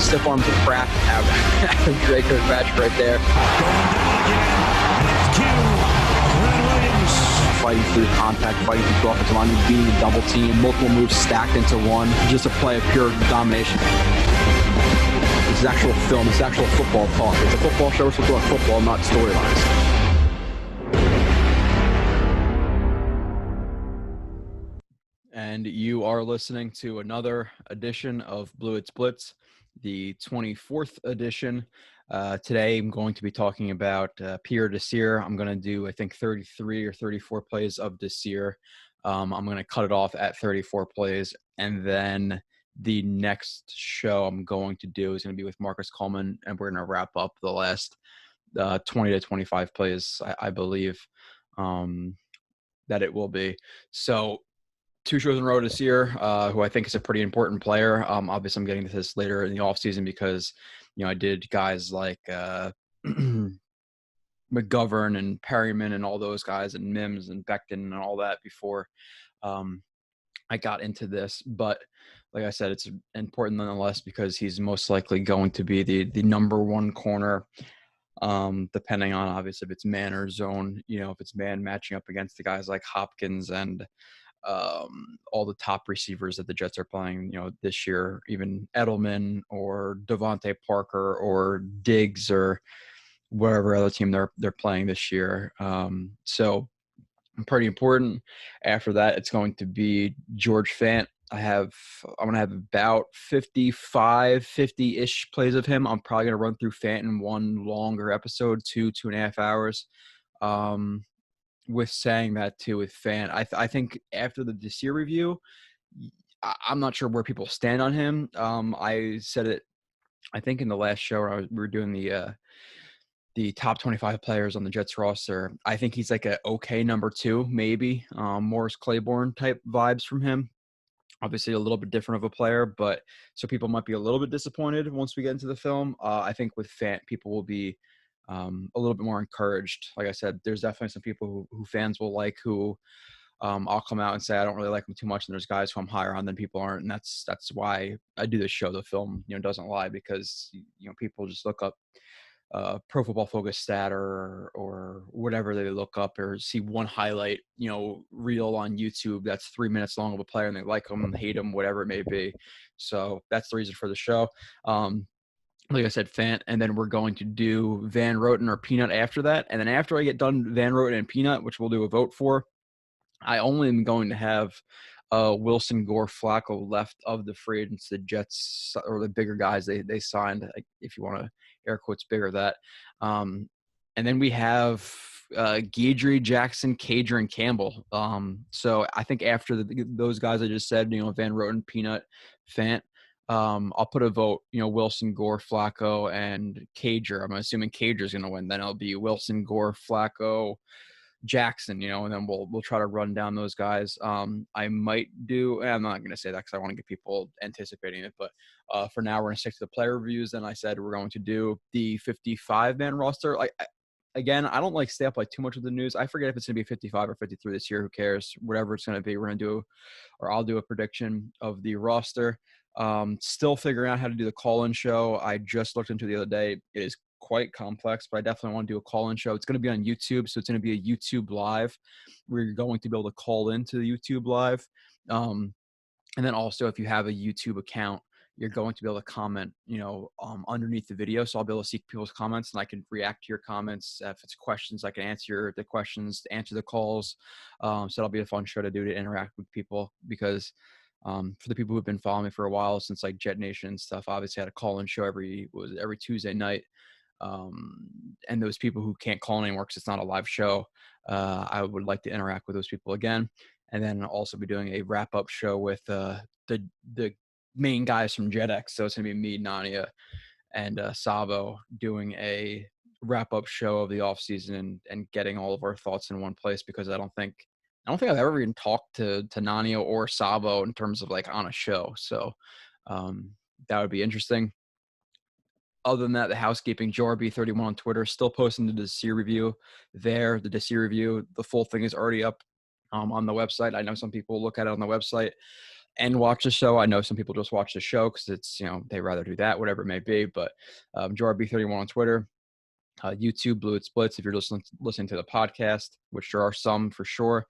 stiff arms the crap out of Drake Kirkpatrick right there. Fighting through contact, fighting through offensive line, beating a double team, multiple moves stacked into one, just a play of pure domination. This is actual film, this is actual football talk. It's a football show, we're supposed to talk football, not storylines. And you are listening to another edition of Blewett's Blitz, the 24th edition. Today I'm going to be talking about Pierre Desir. I'm going to do, I think, 33 or 34 plays of Desir. I'm going to cut it off at 34 plays. And then the next show I'm going to do is going to be with Marcus Coleman, and we're going to wrap up the last 20 to 25 plays, I believe, that it will be. So 2 shows in a row this year, who I think is a pretty important player. Obviously, I'm getting to this later in the offseason because, I did guys like McGovern and Perryman and all those guys and Mims and Becton and all that before I got into this. But like I said, it's important nonetheless because he's most likely going to be the number one corner, depending on, obviously, if it's man or zone. If it's man matching up against the guys like Hopkins and all the top receivers that the Jets are playing, this year, even Edelman or Devontae Parker or Diggs or whatever other team they're playing this year. So pretty important. After that, it's going to be George Fant. I'm going to have about 50-ish plays of him. I'm probably going to run through Fant in one longer episode, 2.5 hours. With saying that too, with Fant, I think after the Desir review, I'm not sure where people stand on him. I said it, I think, in the last show where we were doing the top 25 players on the Jets roster. I think he's like a okay number 2, maybe. Morris Claiborne type vibes from him. Obviously a little bit different of a player, but so people might be a little bit disappointed once we get into the film. I think with Fant, people will be a little bit more encouraged. Like I said, there's definitely some people who fans will like, who I'll come out and say I don't really like them too much, and there's guys who I'm higher on than people aren't, and that's why I do this show. The film, doesn't lie, because people just look up Pro Football Focus stat or whatever they look up, or see one highlight reel on YouTube that's 3 minutes long of a player, and they like them, hate them, whatever it may be. So that's the reason for the show. Like I said, Fant, and then we're going to do Van Roten or Peanut after that. And then after I get done Van Roten and Peanut, which we'll do a vote for, I only am going to have Wilson, Gore, Flacco left of the free agents, the Jets, or the bigger guys they signed, if you want to air quotes bigger that. And then we have Guidry, Jackson, Cager, and Campbell. So I think after those guys I just said, Van Roten, Peanut, Fant, I'll put a vote, Wilson, Gore, Flacco, and Cager. I'm assuming Cager's going to win. Then it'll be Wilson, Gore, Flacco, Jackson, and then we'll try to run down those guys. I might do, I'm not going to say that because I want to get people anticipating it, but for now we're going to stick to the player reviews. And I said we're going to do the 55-man roster. Again, I don't like stay up too much with the news. I forget if it's going to be 55 or 53 this year. Who cares? Whatever it's going to be, we're going to do, or I'll do a prediction of the roster. Still figuring out how to do the call-in show. I just looked into the other day. It is quite complex, but I definitely want to do a call-in show. It's going to be on YouTube, so it's going to be a YouTube live. We're going to be able to call into the YouTube live. And then also, if you have a YouTube account, you're going to be able to comment, underneath the video. So I'll be able to see people's comments, and I can react to your comments. If it's questions, I can answer the questions, answer the calls. So that'll be a fun show to do, to interact with people, because for the people who've been following me for a while, since like Jet Nation and stuff, obviously I had a call-in show every Tuesday night. And those people who can't call anymore because it's not a live show, I would like to interact with those people again. And then I'll also be doing a wrap-up show with the main guys from JetX. So it's going to be me, Nania, and Sabo doing a wrap-up show of the offseason and getting all of our thoughts in one place, because I don't think I've ever even talked to Nania or Sabo in terms of on a show. So that would be interesting. Other than that, the Housekeeping, JRB31 on Twitter, still posting the Desir review there. The Desir review, the full thing is already up on the website. I know some people look at it on the website. and watch the show. I know some people just watch the show because it's, they rather do that, whatever it may be. But JRB31 on Twitter, YouTube, Blewett Blitz, if you're listening to the podcast, which there are some for sure.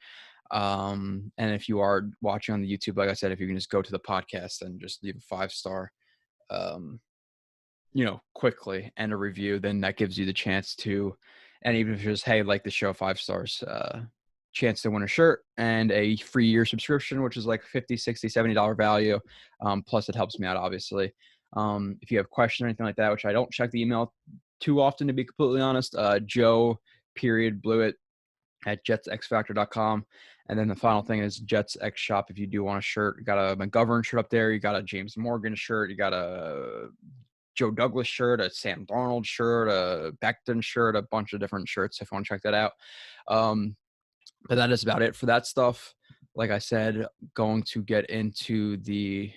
And if you are watching on the YouTube, like I said, if you can just go to the podcast and just leave a 5-star, quickly, and a review, then that gives you the chance to, and even if it's just, hey, like the show, 5 stars, chance to win a shirt and a free year subscription, which is like $50, $60, $70 value. Plus it helps me out, obviously. If you have questions or anything like that, which I don't check the email too often, to be completely honest, Joe.Blewett at jetsxfactor.com. And then the final thing is Jets X Shop. If you do want a shirt, you got a McGovern shirt up there. You got a James Morgan shirt. You got a Joe Douglas shirt, a Sam Darnold shirt, a Becton shirt, a bunch of different shirts if you want to check that out. But that is about it for that stuff. Like I said, going to get into the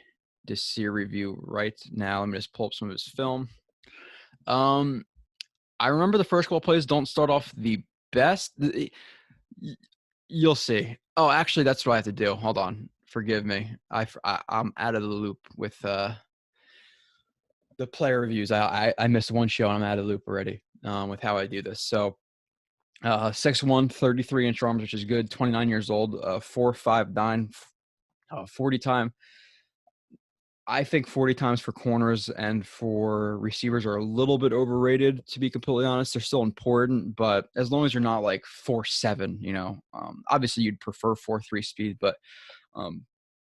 Desir review right now. Let me just pull up some of his film. I remember the first couple plays don't start off the best. You'll see. Oh, actually, that's what I have to do. Hold on. Forgive me. I'm out of the loop with the player reviews. I missed one show and I'm out of the loop already with how I do this. So 6'1", 33-inch arms, which is good. 29 years old. 4.59, 40 time. I think 40 times for corners and for receivers are a little bit overrated, to be completely honest. They're still important, but as long as you're not like 4.7, obviously you'd prefer 4.3 speed, but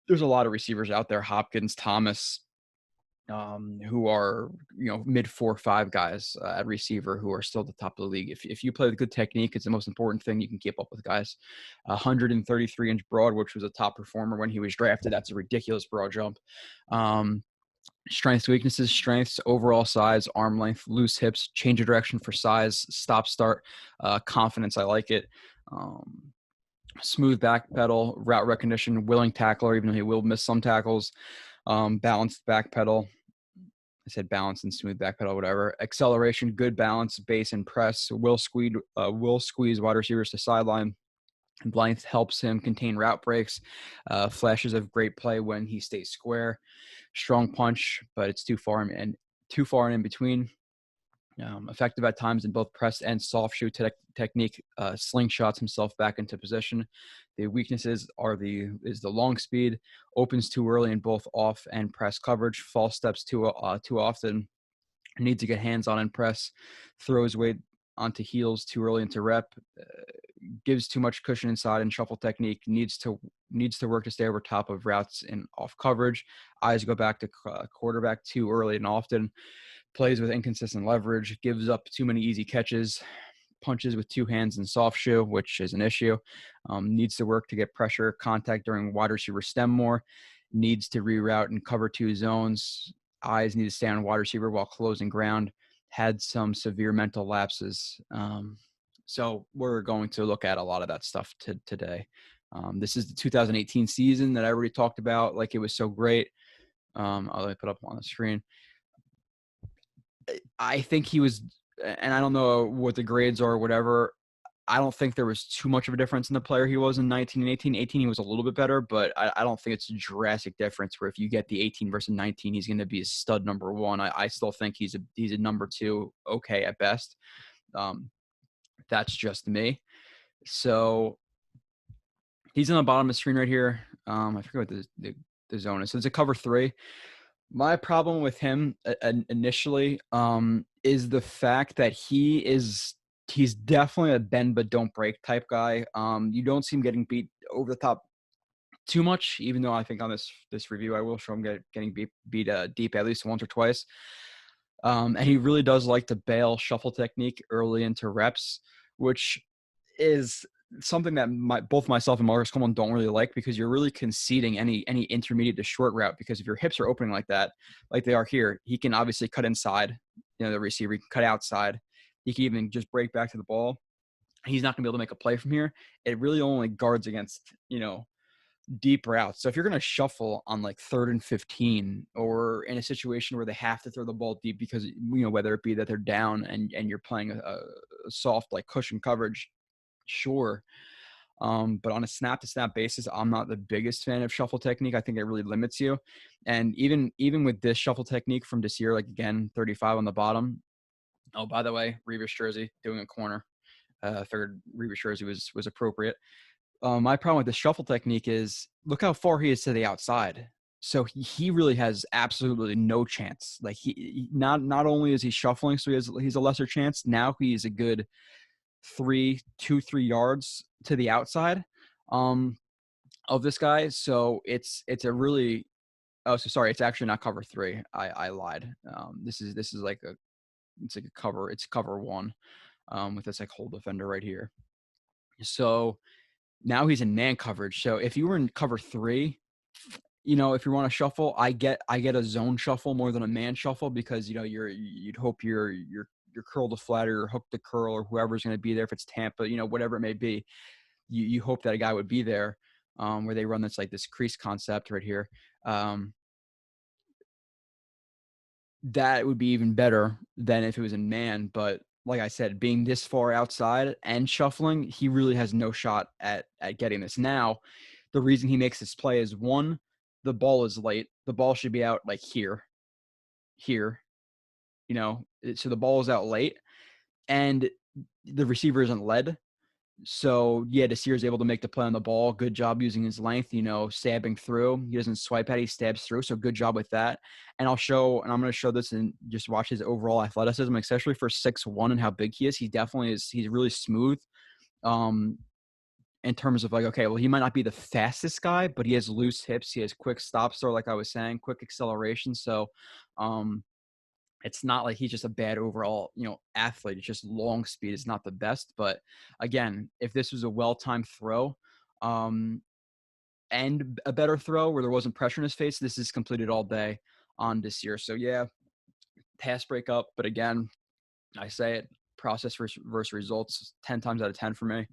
there's a lot of receivers out there, Hopkins, Thomas, who are, mid 4.5 guys at receiver who are still at the top of the league. If you play with good technique, it's the most important thing you can keep up with guys. 133-inch broad, which was a top performer when he was drafted. That's a ridiculous broad jump. Strengths, weaknesses, strengths, overall size, arm length, loose hips, change of direction for size, stop, start, confidence. I like it. Smooth back pedal, route recognition, willing tackler, even though he will miss some tackles. Balanced back pedal. I said balance and smooth back pedal, whatever. Acceleration, good balance, base and press. Will squeeze wide receivers to sideline. Length helps him contain route breaks. Flashes of great play when he stays square. Strong punch, but it's too far and in between. Effective at times in both press and soft shoe technique. Slingshots himself back into position. The weaknesses is the long speed, opens too early in both off and press coverage, false steps too often, needs to get hands on and press, throws weight onto heels too early into rep, gives too much cushion inside and shuffle technique, needs to work to stay over top of routes and off coverage, eyes go back to quarterback too early and often, plays with inconsistent leverage, gives up too many easy catches, punches with two hands in soft shoe, which is an issue, needs to work to get pressure contact during wide receiver stem more, needs to reroute and cover two zones, eyes need to stay on wide receiver while closing ground, had some severe mental lapses. So we're going to look at a lot of that stuff today. This is the 2018 season that I already talked about, like it was so great. I'll put up on the screen. I think he was, and I don't know what the grades are or whatever. I don't think there was too much of a difference in the player he was in 19 and 18. 18, he was a little bit better, but I don't think it's a drastic difference where if you get the 18 versus 19, he's going to be a stud number one. I still think he's a number two, okay at best. That's just me. So he's on the bottom of the screen right here. I forget what the zone is. So it's a cover 3. My problem with him initially is the fact that he's definitely a bend but don't break type guy. You don't see him getting beat over the top too much, even though I think on this review I will show him getting beat deep at least once or twice. And he really does like to bail shuffle technique early into reps, which is something that both myself and Marcus Coleman don't really like, because you're really conceding any intermediate to short route, because if your hips are opening like that, like they are here, he can obviously cut inside, the receiver, he can cut outside, he can even just break back to the ball. He's not going to be able to make a play from here. It really only guards against, deep routes. So if you're going to shuffle on like 3rd and 15, or in a situation where they have to throw the ball deep because, whether it be that they're down and you're playing a soft like cushion coverage, sure. But on a snap-to-snap basis, I'm not the biggest fan of shuffle technique. I think it really limits you. And even with this shuffle technique from Desir, like again, 35 on the bottom. Oh, by the way, Revis jersey doing a corner. Figured Revis jersey was appropriate. My problem with the shuffle technique is look how far he is to the outside. So he really has absolutely no chance. Like not only is he shuffling, so he's a lesser chance. Now he's a good 3 yards to the outside of this guy. So it's a really sorry, it's actually not cover 3. I lied. This is like it's like a cover. It's cover 1 with this like whole defender right here. So now he's in man coverage. So if you were in cover 3, if you want to shuffle, I get a zone shuffle more than a man shuffle because you'd hope your curl to flat or hook to curl or whoever's going to be there. If it's Tampa, whatever it may be, you hope that a guy would be there. Where they run this crease concept right here. That would be even better than if it was in man. But like I said, being this far outside and shuffling, he really has no shot at getting this. Now, the reason he makes this play is 1, the ball is late. The ball should be out like here. So the ball is out late and the receiver isn't led. So yeah, Desir is able to make the play on the ball. Good job using his length, stabbing through. He doesn't swipe at it, he stabs through. So good job with that. And I'm going to show this and just watch his overall athleticism, especially for 6'1" and how big he is. He definitely is. He's really smooth. In terms of like, okay, well, he might not be the fastest guy, but he has loose hips. He has quick stop start, like I was saying, quick acceleration. So, it's not like he's just a bad overall, athlete. It's just long speed is not the best. But again, if this was a well-timed throw and a better throw where there wasn't pressure in his face, this is completed all day on Desir. So yeah, pass break up. But again, I say it, process versus results 10 times out of 10 for me.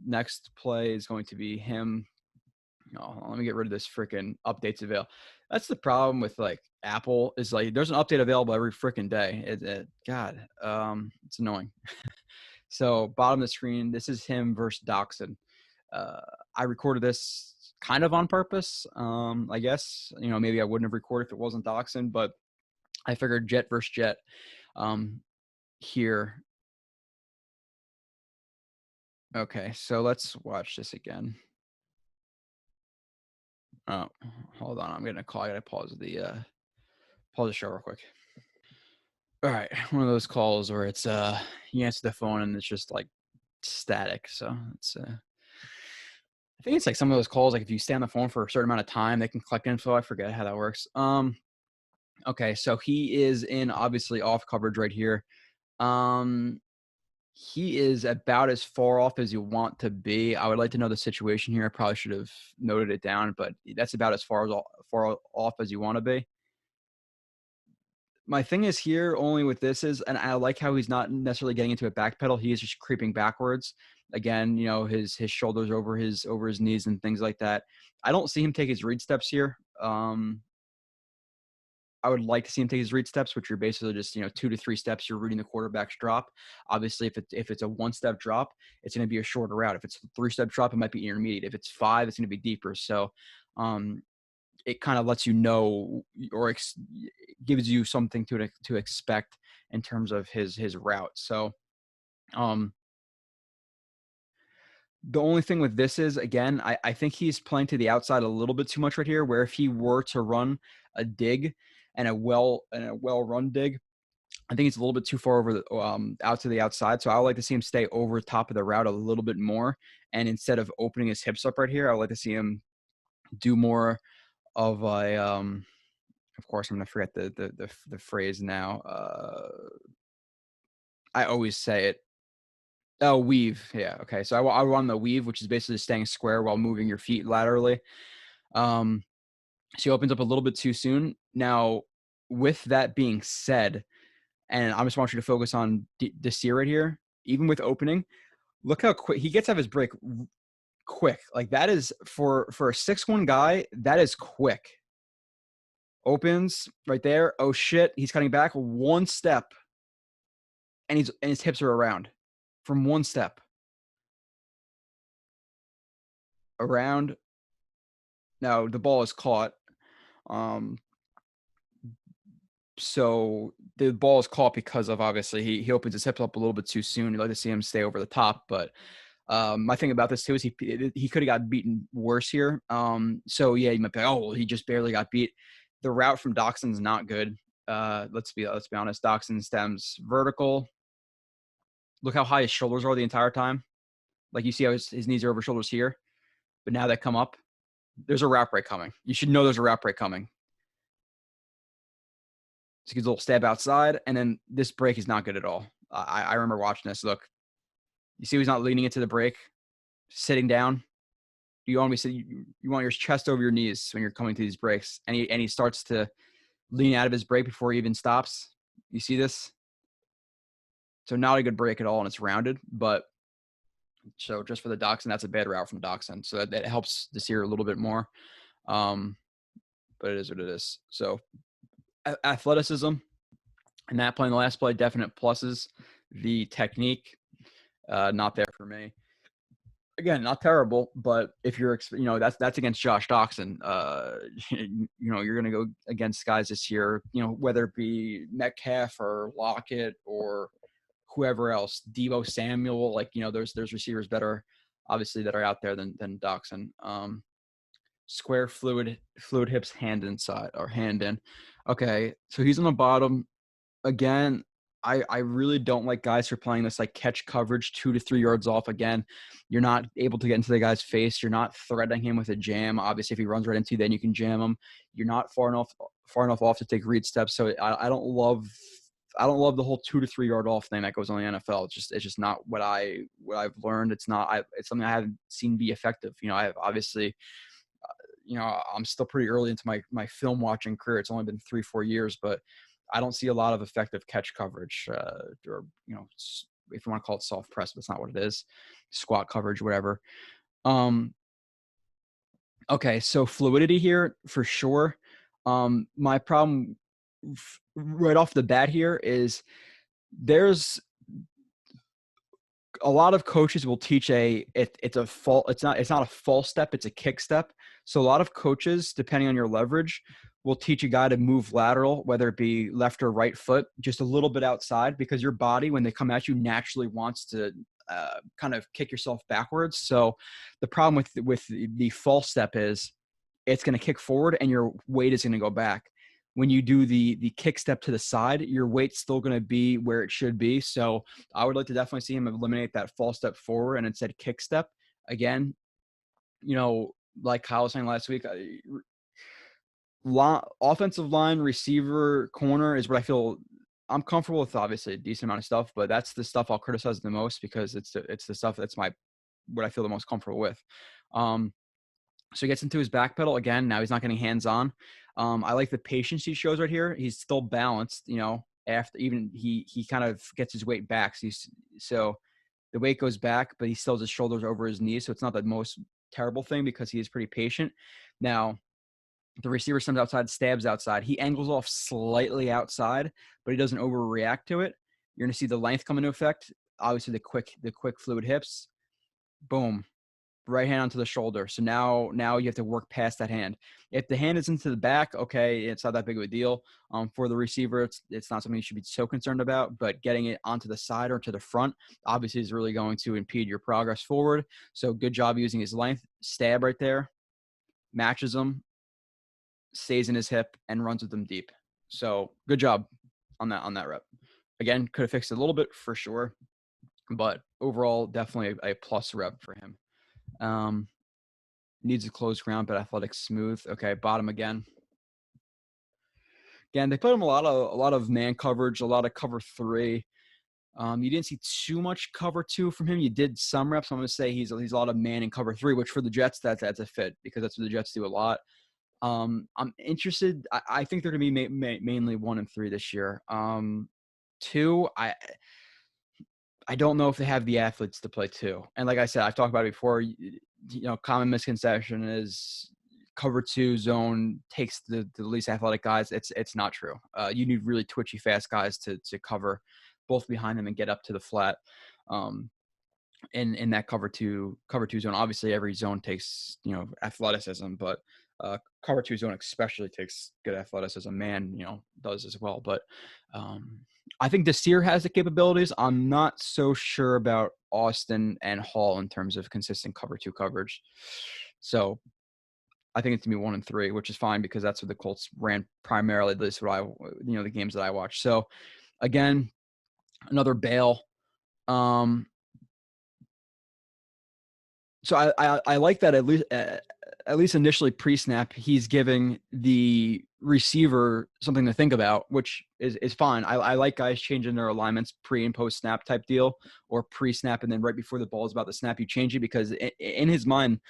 Next play is going to be him. Let me get rid of this freaking updates avail. That's the problem with like Apple is like there's an update available every freaking day. God, it's annoying. So bottom of the screen, this is him versus Doxson. I recorded this kind of on purpose. I guess maybe I wouldn't have recorded if it wasn't Doxson, but I figured Jet versus Jet here. Okay, so let's watch this again. Oh, hold on. I'm getting a call. I gotta pause the show real quick. All right, one of those calls where it's you answer the phone and it's just like static. So it's I think it's like some of those calls, like if you stay on the phone for a certain amount of time, they can collect info. I forget how that works. Okay, so he is in obviously off coverage right here. He is about as far off as you want to be. I would like to know the situation here. I probably should have noted it down, but that's about as far off as you want to be. My thing is here only with this is, and I like how he's not necessarily getting into a back pedal. He is just creeping backwards. Again, his shoulders over his knees and things like that. I don't see him take his read steps here. I would like to see him take his read steps, which are basically just 2 to 3 steps. You're reading the quarterback's drop. Obviously, if it's a 1-step drop, it's going to be a shorter route. If it's a 3-step drop, it might be intermediate. If it's 5, it's going to be deeper. So, it kind of lets you know or gives you something to expect in terms of his route. So, the only thing with this is, again, I think he's playing to the outside a little bit too much right here, where if he were to run a dig and a well run dig, I think it's a little bit too far over the out to the outside. So I would like to see him stay over top of the route a little bit more. And instead of opening his hips up right here, I would like to see him do more of a of course I'm gonna forget the phrase now. I always say it. Oh, weave. Yeah. Okay. So I run the weave, which is basically staying square while moving your feet laterally. She opens up a little bit too soon. Now, with that being said, and I just want you to focus on Desir right here, even with opening, look how quick he gets out of his break quick. Like that is for a 6'1" guy, that is quick. Opens right there. Oh shit. He's cutting back 1 step. And his hips are around from 1 step. around. Now the ball is caught. So the ball is caught because of, obviously, he opens his hips up a little bit too soon. You'd like to see him stay over the top, but my thing about this too is he could have got beaten worse here. So yeah, you might be like, oh, well, he just barely got beat. The route from Doxson's not good. Let's be honest. Doxson stems vertical. Look how high his shoulders are the entire time. Like, you see how his knees are over shoulders here, but now they come up. There's a route break coming. You should know there's a route break coming. So he gets a little stab outside, and then this break is not good at all. I remember watching this. Look, you see he's not leaning into the break, sitting down. You want me to say you want your chest over your knees when you're coming to these breaks, and he starts to lean out of his break before he even stops. You see this? So not a good break at all, and it's rounded. But so just for the Doxson, that's a bad route from Doxson. So that helps Desir a little bit more. But it is what it is. So athleticism, and that play in the last play, definite pluses. The technique, not there for me. Again, not terrible, but if you're, that's against Josh Doxson. You're going to go against guys this year, whether it be Metcalf or Lockett or whoever else, Deebo Samuel, there's receivers better, obviously, that are out there than Doxson. Square fluid hips, hand inside or hand in. Okay, so he's on the bottom. Again, I really don't like guys who are playing this like catch coverage 2 to 3 yards off. Again, you're not able to get into the guy's face. You're not threatening him with a jam. Obviously, if he runs right into you, then you can jam him. You're not far enough off to take read steps. So I don't love the whole 2 to 3 yard off thing that goes on in the NFL. It's just not what I've learned. It's something I haven't seen be effective. I have obviously. I'm still pretty early into my film watching career. It's only been 3-4 years, but I don't see a lot of effective catch coverage, or if you want to call it soft press, but it's not what it is. Squat coverage, whatever. Okay, so fluidity here for sure. My problem right off the bat here is there's a lot of coaches will teach it's not a false step, it's a kick step. So a lot of coaches, depending on your leverage, will teach a guy to move lateral, whether it be left or right foot, just a little bit outside, because your body, when they come at you, naturally wants to kind of kick yourself backwards. So the problem with the false step is it's going to kick forward and your weight is going to go back. When you do the kick step to the side, your weight's still going to be where it should be. So I would like to definitely see him eliminate that false step forward and instead kick step. Again, like Kyle was saying last week, offensive line, receiver, corner is what I feel I'm comfortable with. Obviously a decent amount of stuff, but that's the stuff I'll criticize the most because it's the stuff that's what I feel the most comfortable with. So he gets into his back pedal again. Now he's not getting hands on. I like the patience he shows right here. He's still balanced, after even he kind of gets his weight back. So the weight goes back, but he still has his shoulders over his knees. So it's not the most terrible thing because he is pretty patient. Now the receiver comes outside, stabs outside. He angles off slightly outside, but he doesn't overreact to it. You're going to see the length come into effect. Obviously the quick fluid hips. Boom. Right hand onto the shoulder. So now you have to work past that hand. If the hand is into the back, okay, it's not that big of a deal. For the receiver, it's not something you should be so concerned about, but getting it onto the side or to the front obviously is really going to impede your progress forward. So good job using his length. Stab right there, matches him, stays in his hip, and runs with them deep. So good job on that rep. Again, could have fixed it a little bit for sure, but overall, definitely a plus rep for him. Needs a close ground, but athletic smooth. Okay, bottom again. Again, they put him a lot of man coverage, a lot of cover 3. You didn't see too much cover 2 from him. You did some reps. I'm going to say he's a lot of man in cover 3, which for the Jets, that's a fit because that's what the Jets do a lot. I'm interested. I think they're going to be mainly 1 and 3 this year. 2, I don't know if they have the athletes to play 2. And like I said, I've talked about it before. Common misconception is cover 2 zone takes the least athletic guys. It's not true. You need really twitchy, fast guys to cover both behind them and get up to the flat. in that cover two zone. Obviously, every zone takes athleticism, but cover two zone especially takes good athleticism. Man, does as well. But I think Desir has the capabilities. I'm not so sure about Austin and Hall in terms of consistent cover two coverage. So I think it's gonna be 1 and 3, which is fine because that's what the Colts ran primarily. At least what the games that I watched. So again, another bail. So I like that at least initially pre-snap he's giving the receiver something to think about, which is fine. I like guys changing their alignments pre and post snap type deal, or pre-snap and then right before the ball is about to snap you change it, because in his mind,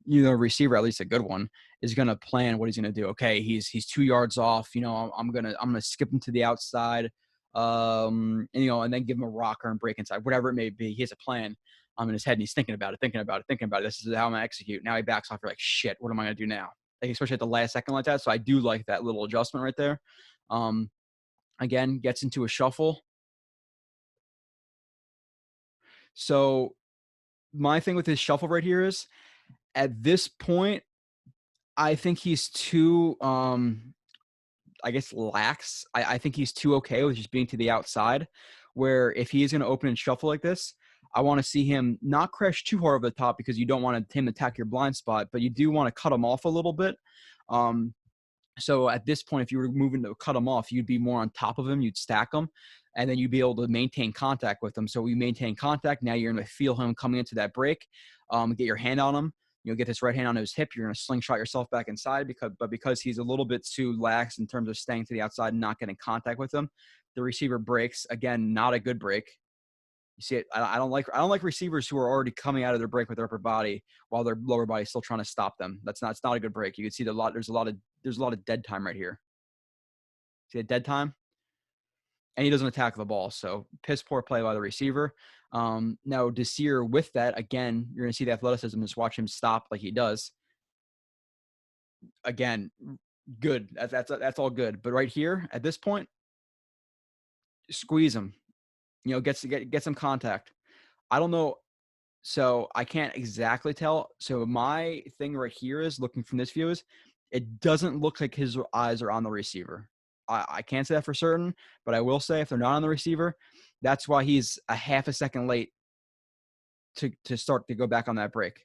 receiver, at least a good one, is going to plan what he's going to do. Okay, he's 2 yards off. I'm gonna skip him to the outside, and then give him a rocker and break inside, whatever it may be. He has a plan in his head, and he's thinking about it. This is how I'm gonna execute. Now he backs off. You're like, shit, what am I gonna do now? Like, especially at the last second like that. So I do like that little adjustment right there. Again, gets into a shuffle. So my thing with his shuffle right here is, at this point, I think he's too, I guess, lax. I think he's too okay with just being to the outside, where if he is going to open and shuffle like this, I want to see him not crash too hard over the top, because you don't want him to attack your blind spot, but you do want to cut him off a little bit. So at this point, if you were moving to cut him off, you'd be more on top of him. You'd stack him, and then you'd be able to maintain contact with him. So we maintain contact. Now you're going to feel him coming into that break. Get your hand on him. Get this right hand on his hip. You're going to slingshot yourself back inside, because he's a little bit too lax in terms of staying to the outside and not getting contact with him. The receiver breaks. Again, not a good break. You see it. I don't like receivers who are already coming out of their break with their upper body while their lower body is still trying to stop them. It's not a good break. You can see there's a lot of dead time right here. See a dead time? And he doesn't attack the ball. So piss poor play by the receiver. Now Desir, with that, again, you're going to see the athleticism. Just watch him stop like he does. Again, good. That's all good. But right here, at this point, squeeze him. Get some contact. I don't know. So I can't exactly tell. So my thing right here is, looking from this view, is it doesn't look like his eyes are on the receiver. I can't say that for certain, but I will say if they're not on the receiver, that's why he's a half a second late to start to go back on that break.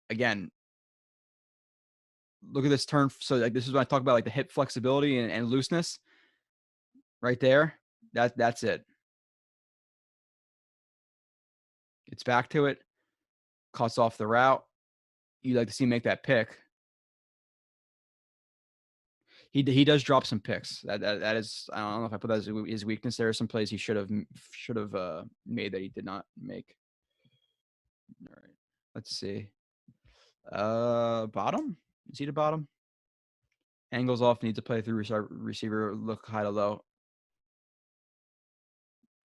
Again, look at this turn. So this is when I talk about the hip flexibility and looseness right there. That's it. It's back to it. Cuts off the route. You'd like to see him make that pick. He does drop some picks. That is, I don't know if I put that as his weakness. There are some plays he should have made that he did not make. All right, let's see. Bottom, is he the bottom? Angles off, needs to play through receiver, look high to low.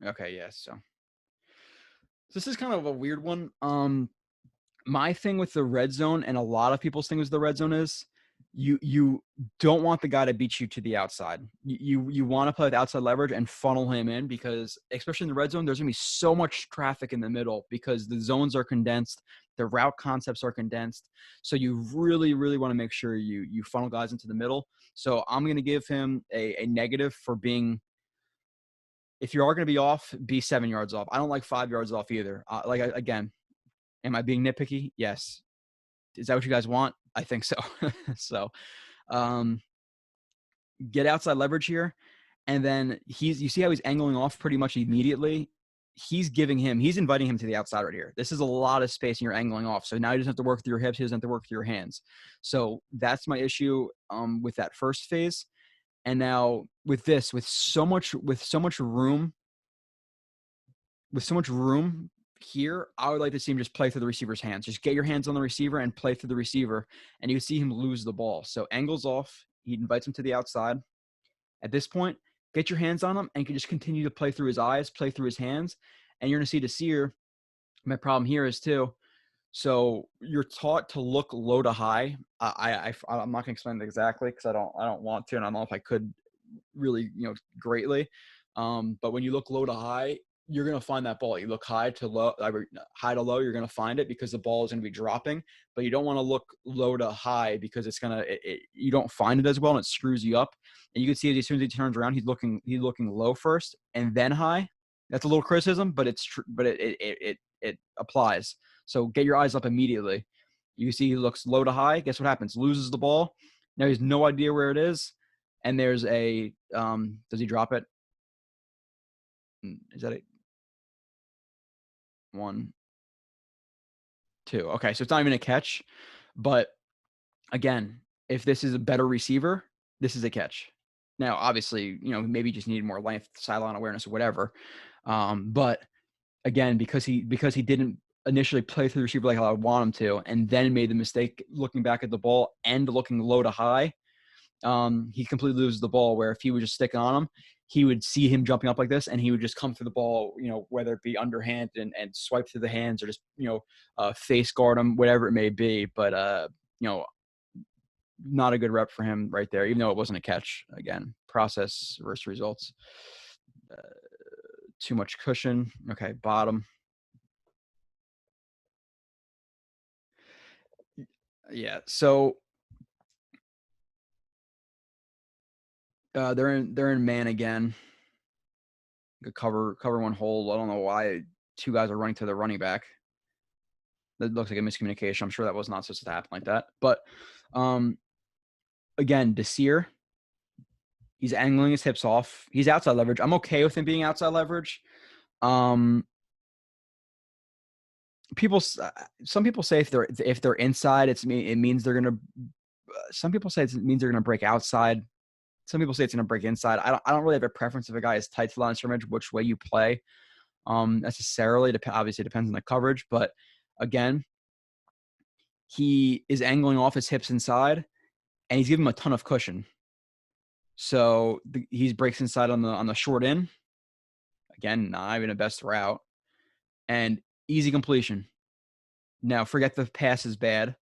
Okay, yes. So this is kind of a weird one. My thing with the red zone, and a lot of people's thing with the red zone, is you don't want the guy to beat you to the outside. You want to play with outside leverage and funnel him in, because especially in the red zone, there's gonna be so much traffic in the middle because the zones are condensed, the route concepts are condensed. So you really, really want to make sure you funnel guys into the middle. So I'm gonna give him a negative for being. If you are going to be off, be 7 yards off. I don't like 5 yards off either. Again, am I being nitpicky? Yes. Is that what you guys want? I think so. So, get outside leverage here. And then you see how he's angling off pretty much immediately. He's inviting him to the outside right here. This is a lot of space and you're angling off. So now he doesn't have to work through your hips. He doesn't have to work through your hands. So that's my issue with that first phase. And now with this, with so much room here, I would like to see him just play through the receiver's hands. Just get your hands on the receiver and play through the receiver, and you see him lose the ball. So angles off, he invites him to the outside. At this point, get your hands on him and you can just continue to play through his eyes, play through his hands, and you're going to see Desir. My problem here is too, so you're taught to look low to high. I'm not going to explain it exactly because I don't want to, and I don't know if I could really, greatly. But when you look low to high, you're going to find that ball. You look high to low, you're going to find it because the ball is going to be dropping, but you don't want to look low to high because it's going to, you don't find it as well and it screws you up. And you can see as soon as he turns around, he's looking low first and then high. That's a little criticism, but it's true, but it applies. So get your eyes up immediately. You see he looks low to high. Guess what happens? Loses the ball. Now he has no idea where it is. And there's a, does he drop it? Is that it? 1, 2. Okay, so it's not even a catch. But again, if this is a better receiver, this is a catch. Now, obviously, maybe you just need more length, sideline awareness, or whatever. But again, because he didn't initially play through the receiver like I would want him to, and then made the mistake looking back at the ball and looking low to high, he completely loses the ball. Where if he would just stick on him, he would see him jumping up like this, and he would just come through the ball, whether it be underhand and swipe through the hands or just, face guard him, whatever it may be. But, not a good rep for him right there, even though it wasn't a catch. Again, process versus results. Too much cushion. Okay, bottom. Yeah, so they're in man again. Cover one hole. I don't know why 2 guys are running to the running back. That looks like a miscommunication. I'm sure that was not supposed to happen like that. But again, Desir, he's angling his hips off. He's outside leverage. I'm okay with him being outside leverage. Some people say if they're inside, it means they're gonna. Some people say it means they're gonna break outside. Some people say it's gonna break inside. I don't really have a preference if a guy is tight to the line of scrimmage, which way you play. Necessarily, obviously it depends on the coverage, but again, he is angling off his hips inside, and he's giving him a ton of cushion. So he breaks inside on the short end. Again, not even the best route, and easy completion. Now forget the pass is bad.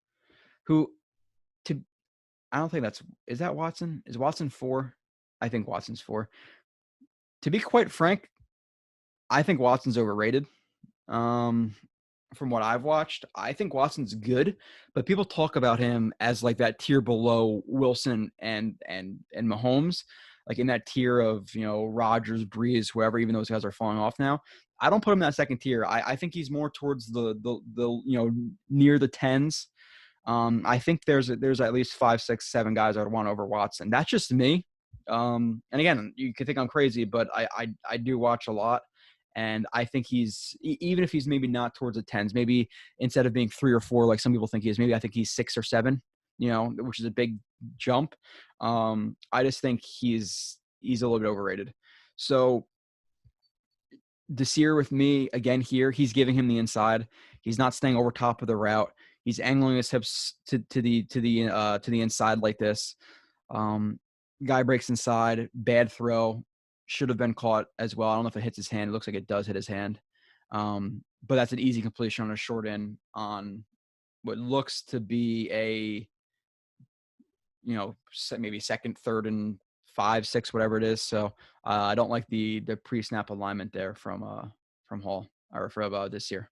I don't think is that Watson? Is Watson 4? I think Watson's 4. To be quite frank, I think Watson's overrated. From what I've watched, I think Watson's good, but people talk about him as like that tier below Wilson and Mahomes, like in that tier of, Rodgers, Breeze, whoever, even those guys are falling off now. I don't put him in that second tier. I think he's more towards the near the 10s. I think there's at least 5, 6, 7 guys I would want over Watson. That's just me. And again, you could think I'm crazy, but I do watch a lot. And I think he's, even if he's maybe not towards the 10s, maybe instead of being 3 or 4, like some people think he is, maybe I think he's 6 or 7, which is a big jump. I just think he's a little bit overrated. So Desir with me again here, he's giving him the inside. He's not staying over top of the route. He's angling his hips to the inside like this. Guy breaks inside, bad throw. Should have been caught as well. I don't know if it hits his hand. It looks like it does hit his hand. But that's an easy completion on a short end on what looks to be a, maybe second, third, and 5, 6, whatever it is. So I don't like the pre-snap alignment there from Hall or from this year.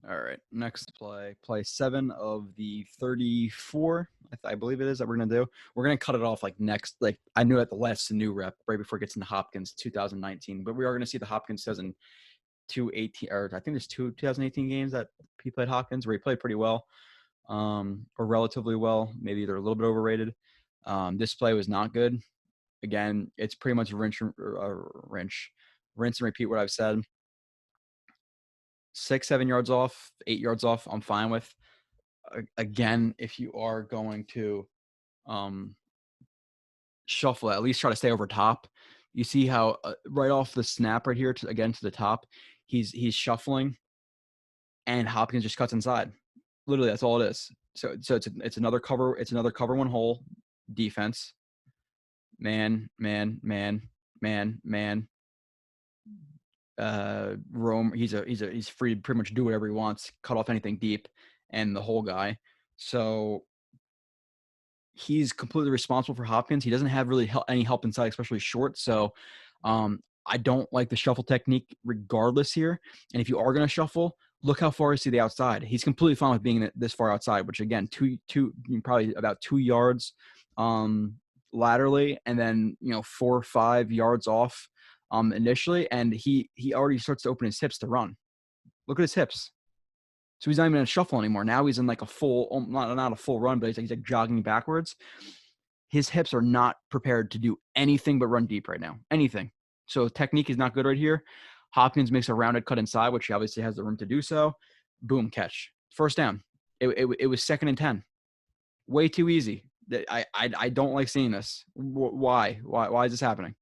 All right, next play 7 of the 34, I believe it is, that we're going to do. We're going to cut it off like next, like I knew at the last new rep right before it gets into Hopkins 2019, but we are going to see the Hopkins 2018, or I think there's 2 2018 games that he played Hopkins where he played pretty well, or relatively well, maybe they're a little bit overrated. This play was not good. Again, it's pretty much rinse and repeat what I've said. 6, 7 yards off, 8 yards off, I'm fine with. Again, if you are going to shuffle it, at least try to stay over top. You see how right off the snap right here to the top, he's shuffling, and Hopkins just cuts inside. Literally, that's all it is. So it's another cover. It's another cover one hole defense. Man. Rome, he's free to pretty much do whatever he wants, cut off anything deep, and the whole guy. So he's completely responsible for Hopkins. He doesn't have really any help inside, especially short. So I don't like the shuffle technique regardless here. And if you are going to shuffle, look how far is to the outside. He's completely fine with being this far outside, which again, probably about 2 yards laterally, and then 4 or 5 yards off initially. And he already starts to open his hips to run. Look at his hips. So he's not even in a shuffle anymore. Now he's in like a full, not a full run, but he's like jogging backwards. His hips are not prepared to do anything but run deep right now. Anything. So technique is not good right here. Hopkins makes a rounded cut inside, which he obviously has the room to do so. Boom, catch. First down. It was 2nd and 10. Way too easy. I don't like seeing this. Why is this happening?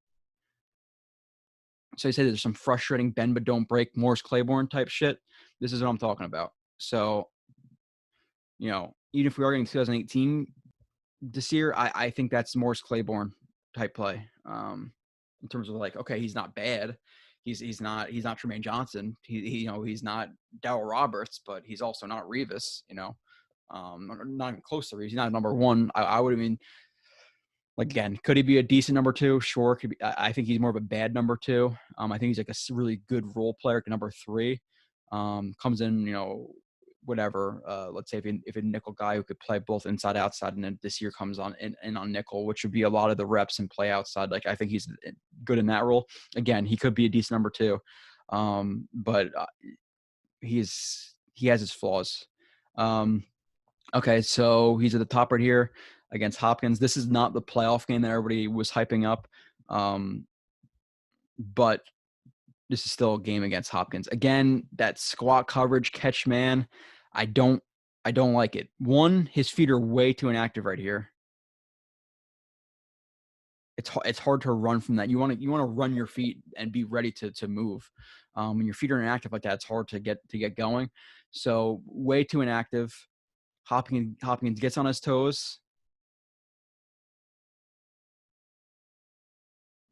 So you say there's some frustrating bend but don't break Morris Claiborne type shit. This is what I'm talking about. So, even if we are getting 2018 Desir, I think that's Morris Claiborne type play. In terms of like, okay, he's not bad. He's not Tremaine Johnson. He's not Darryl Roberts, but he's also not Revis. Not even close to Revis. He's not number one. I would mean, like, again, could he be a decent number 2? Sure. Could be. I think he's more of a bad number 2. I think he's like a really good role player, number 3. Comes in, whatever. Let's say if a nickel guy who could play both inside outside, and then this year comes on in on nickel, which would be a lot of the reps and play outside. Like, I think he's good in that role. Again, he could be a decent number 2, but he has his flaws. Okay, so he's at the top right here against Hopkins. This is not the playoff game that everybody was hyping up, but this is still a game against Hopkins. Again, that squat coverage catch man, I don't like it. One, his feet are way too inactive right here. It's hard to run from that. You want to run your feet and be ready to move. When your feet are inactive like that, it's hard to get going. So way too inactive. Hopkins gets on his toes.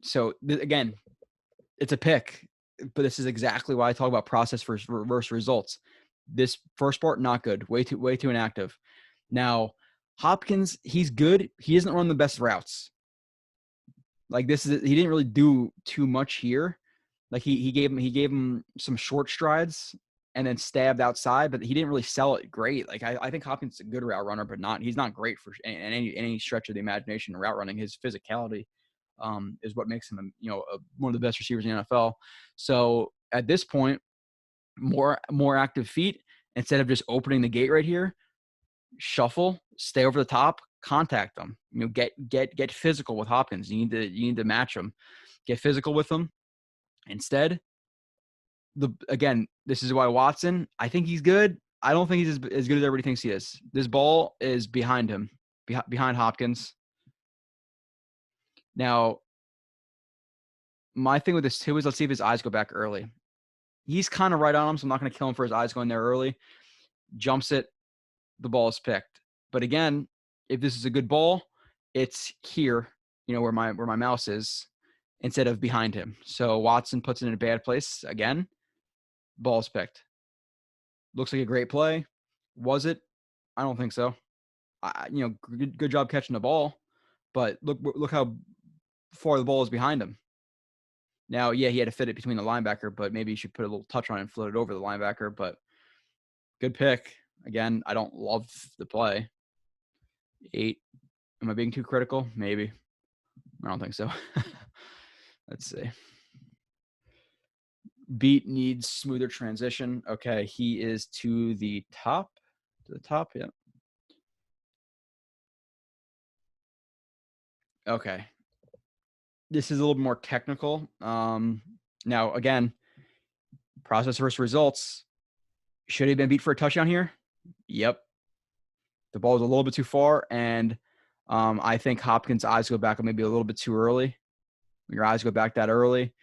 So again, it's a pick, but this is exactly why I talk about process versus reverse results. This first part, not good. Way too inactive. Now, Hopkins, he's good. He doesn't run the best routes. Like, he didn't really do too much here. Like, he gave him some short strides and then stabbed outside, but he didn't really sell it great. Like, I think Hopkins is a good route runner, but he's not great for any stretch of the imagination route running. His physicality is what makes him, one of the best receivers in the NFL. So at this point, more active feet, instead of just opening the gate right here, shuffle, stay over the top, contact them. Get physical with Hopkins. You need to match him. Get physical with him. Instead, this is why Watson, I think he's good. I don't think he's as good as everybody thinks he is. This ball is behind him, behind Hopkins. Now, my thing with this too is, let's see if his eyes go back early. He's kind of right on him, so I'm not going to kill him for his eyes going there early. Jumps it, the ball is picked. But again, if this is a good ball, it's here, where my mouse is, instead of behind him. So Watson puts it in a bad place again. Ball's picked. Looks like a great play. Was it? I don't think so. Good job catching the ball, but look how far the ball is behind him. Now, yeah, he had to fit it between the linebacker, but maybe you should put a little touch on it and float it over the linebacker. But good pick. Again, I don't love the play. 8. Am I being too critical? Maybe. I don't think so. Let's see. Beat needs smoother transition. Okay, he is to the top. Yeah. Okay. This is a little more technical. Now, again, process versus results. Should he have been beat for a touchdown here? Yep. The ball was a little bit too far, and I think Hopkins' eyes go back maybe a little bit too early. When your eyes go back that early,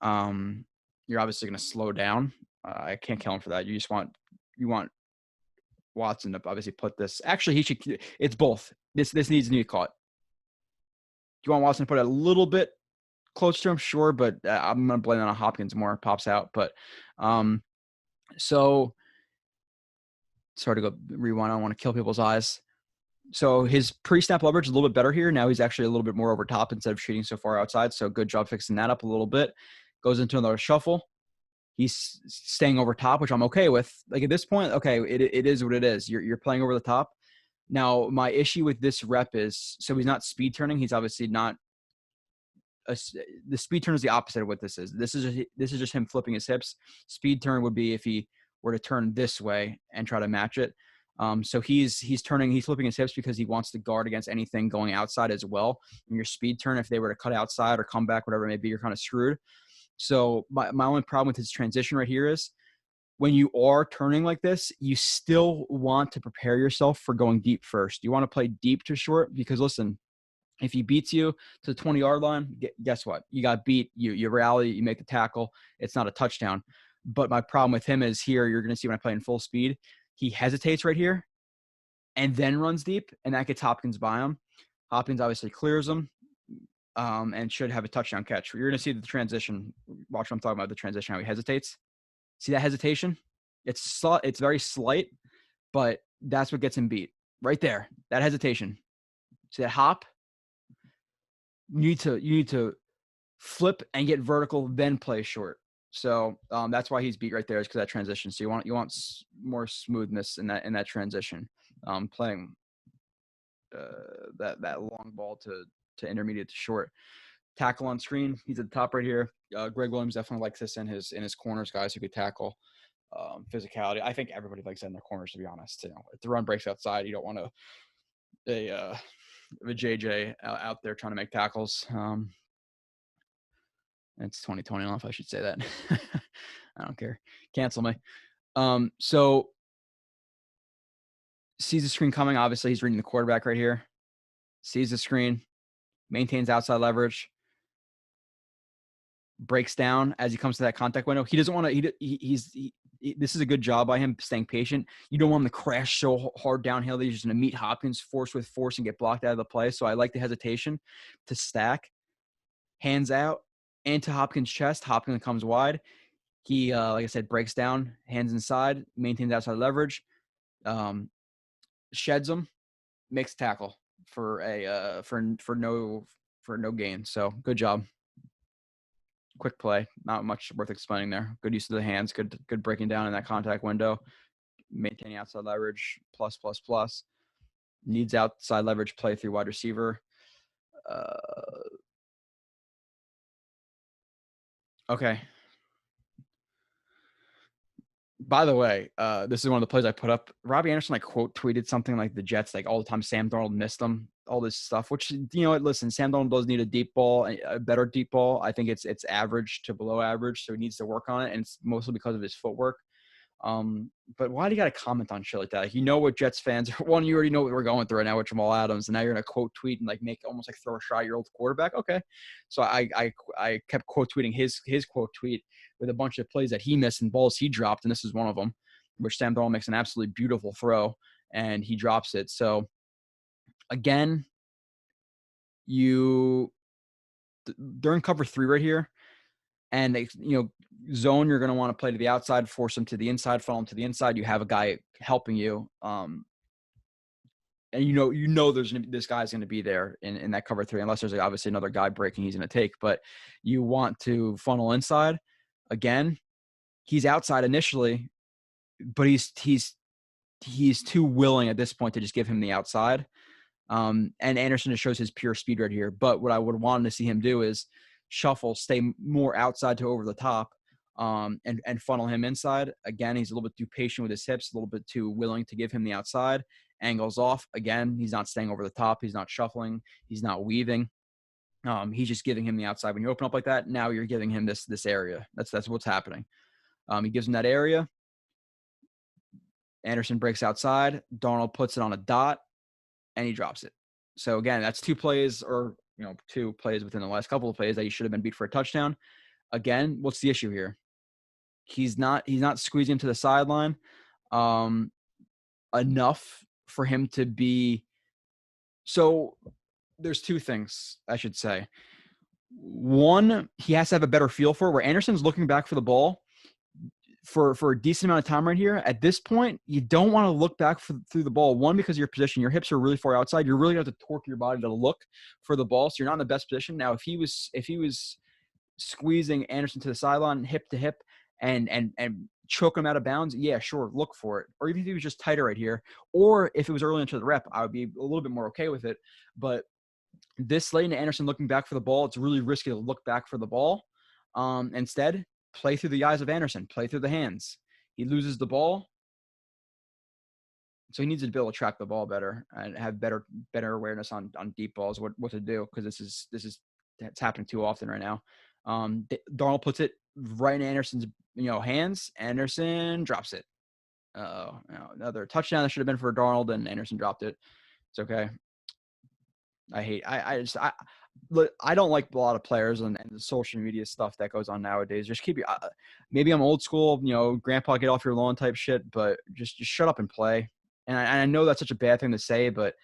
you're obviously going to slow down. I can't kill him for that. You want Watson to obviously put this. Actually, it's both. This needs to be caught. Do you want Watson to put it a little bit close to him? Sure, but I'm going to blame that on Hopkins more. It pops out. But so sorry to go rewind. I don't want to kill people's eyes. So his pre-snap leverage is a little bit better here. Now he's actually a little bit more over top instead of shooting so far outside. So good job fixing that up a little bit. Goes into another shuffle. He's staying over top, which I'm okay with. Like at this point, okay, it is what it is. You're playing over the top. Now, my issue with this rep is, so he's not speed turning. He's obviously not the speed turn is the opposite of what this is. This is just him flipping his hips. Speed turn would be if he were to turn this way and try to match it. So he's flipping his hips because he wants to guard against anything going outside as well. And your speed turn, if they were to cut outside or come back, whatever it may be, you're kind of screwed. So my only problem with his transition right here is when you are turning like this, you still want to prepare yourself for going deep first. You want to play deep to short because listen, if he beats you to the 20-yard line, guess what? You got beat. You rally, you make the tackle. It's not a touchdown. But my problem with him is here, you're going to see when I play in full speed, he hesitates right here and then runs deep, and that gets Hopkins by him. Hopkins obviously clears him and should have a touchdown catch. You're going to see the transition. Watch what I'm talking about, the transition, how he hesitates. See that hesitation? It's very slight, but that's what gets him beat. Right there, that hesitation. See that hop? You need to flip and get vertical, then play short. So that's why he's beat right there, is because that transition. So you want more smoothness in that transition. Playing that long ball to intermediate to short. Tackle on screen. He's at the top right here. Greg Williams definitely likes this in his corners, guys who could tackle. Physicality. I think everybody likes that in their corners, to be honest. If the run breaks outside, you don't want a JJ out there trying to make tackles. It's 2020 off. I should say that. I don't care. Cancel me. So sees the screen coming. Obviously, he's reading the quarterback right here. Sees the screen, maintains outside leverage, breaks down as he comes to that contact window. He doesn't want to. This is a good job by him staying patient. You don't want him to crash so hard downhill that he's just going to meet Hopkins force with force and get blocked out of the play. So I like the hesitation to stack, hands out, into Hopkins' chest. Hopkins comes wide. He, like I said, breaks down, hands inside, maintains outside leverage, sheds him, makes a tackle for no gain. So good job. Quick play, not much worth explaining there. Good use of the hands, good breaking down in that contact window, maintaining outside leverage, plus. Needs outside leverage play through wide receiver. Okay. By the way, this is one of the plays I put up. Robbie Anderson quote tweeted something like the Jets all the time Sam Darnold missed them, all this stuff. Which listen, Sam Darnold does need a deep ball, a better deep ball. I think it's average to below average, so he needs to work on it, and it's mostly because of his footwork. But why do you got to comment on shit like that? What Jets fans are. One, you already know what we're going through right now with Jamal Adams, and now you're gonna quote tweet and make almost throw a shot at your old quarterback. Okay, so I kept quote tweeting his quote tweet with a bunch of plays that he missed and balls he dropped, and this is one of them, which Sam Darnold makes an absolutely beautiful throw and he drops it. So again, they're in cover 3 right here. And zone, you're going to want to play to the outside, force him to the inside, funnel him to the inside. You have a guy helping you, and this guy's going to be there in that cover 3, unless there's obviously another guy breaking he's going to take. But you want to funnel inside. Again, he's outside initially, but he's too willing at this point to just give him the outside. And Anderson just shows his pure speed right here. But what I would want to see him do is shuffle, stay more outside to over the top, and funnel him inside. Again, he's a little bit too patient with his hips, a little bit too willing to give him the outside. Angles off. Again, he's not staying over the top. He's not shuffling. He's not weaving. He's just giving him the outside. When you open up like that, now you're giving him this area. That's what's happening. He gives him that area. Anderson breaks outside. Darnold puts it on a dot, and he drops it. So again, that's 2 plays, or 2 plays within the last couple of plays that you should have been beat for a touchdown. Again, what's the issue here? He's not squeezing to the sideline enough for him to be. So there's 2 things I should say. One, he has to have a better feel for it, where Anderson's looking back for the ball. for a decent amount of time right here, at this point, you don't want to look back through the ball. One, because of your position, your hips are really far outside. You're really going to have to torque your body to look for the ball, so you're not in the best position. Now, if he was squeezing Anderson to the sideline, hip to hip, and choke him out of bounds, yeah, sure, look for it. Or even if he was just tighter right here, or if it was early into the rep, I would be a little bit more okay with it. But this late into Anderson looking back for the ball, it's really risky to look back for the ball. Instead, play through the eyes of Anderson, play through the hands. He loses the ball, so he needs to be able to track the ball better and have better awareness on deep balls, what to do, because it's happening too often right now. Darnold puts it right in Anderson's hands. Anderson drops it. Another touchdown that should have been for Darnold, and Anderson dropped it. It's okay. I don't like a lot of players and the social media stuff that goes on nowadays. Just keep maybe I'm old school, grandpa get off your lawn type shit, but just shut up and play. And I know that's such a bad thing to say, but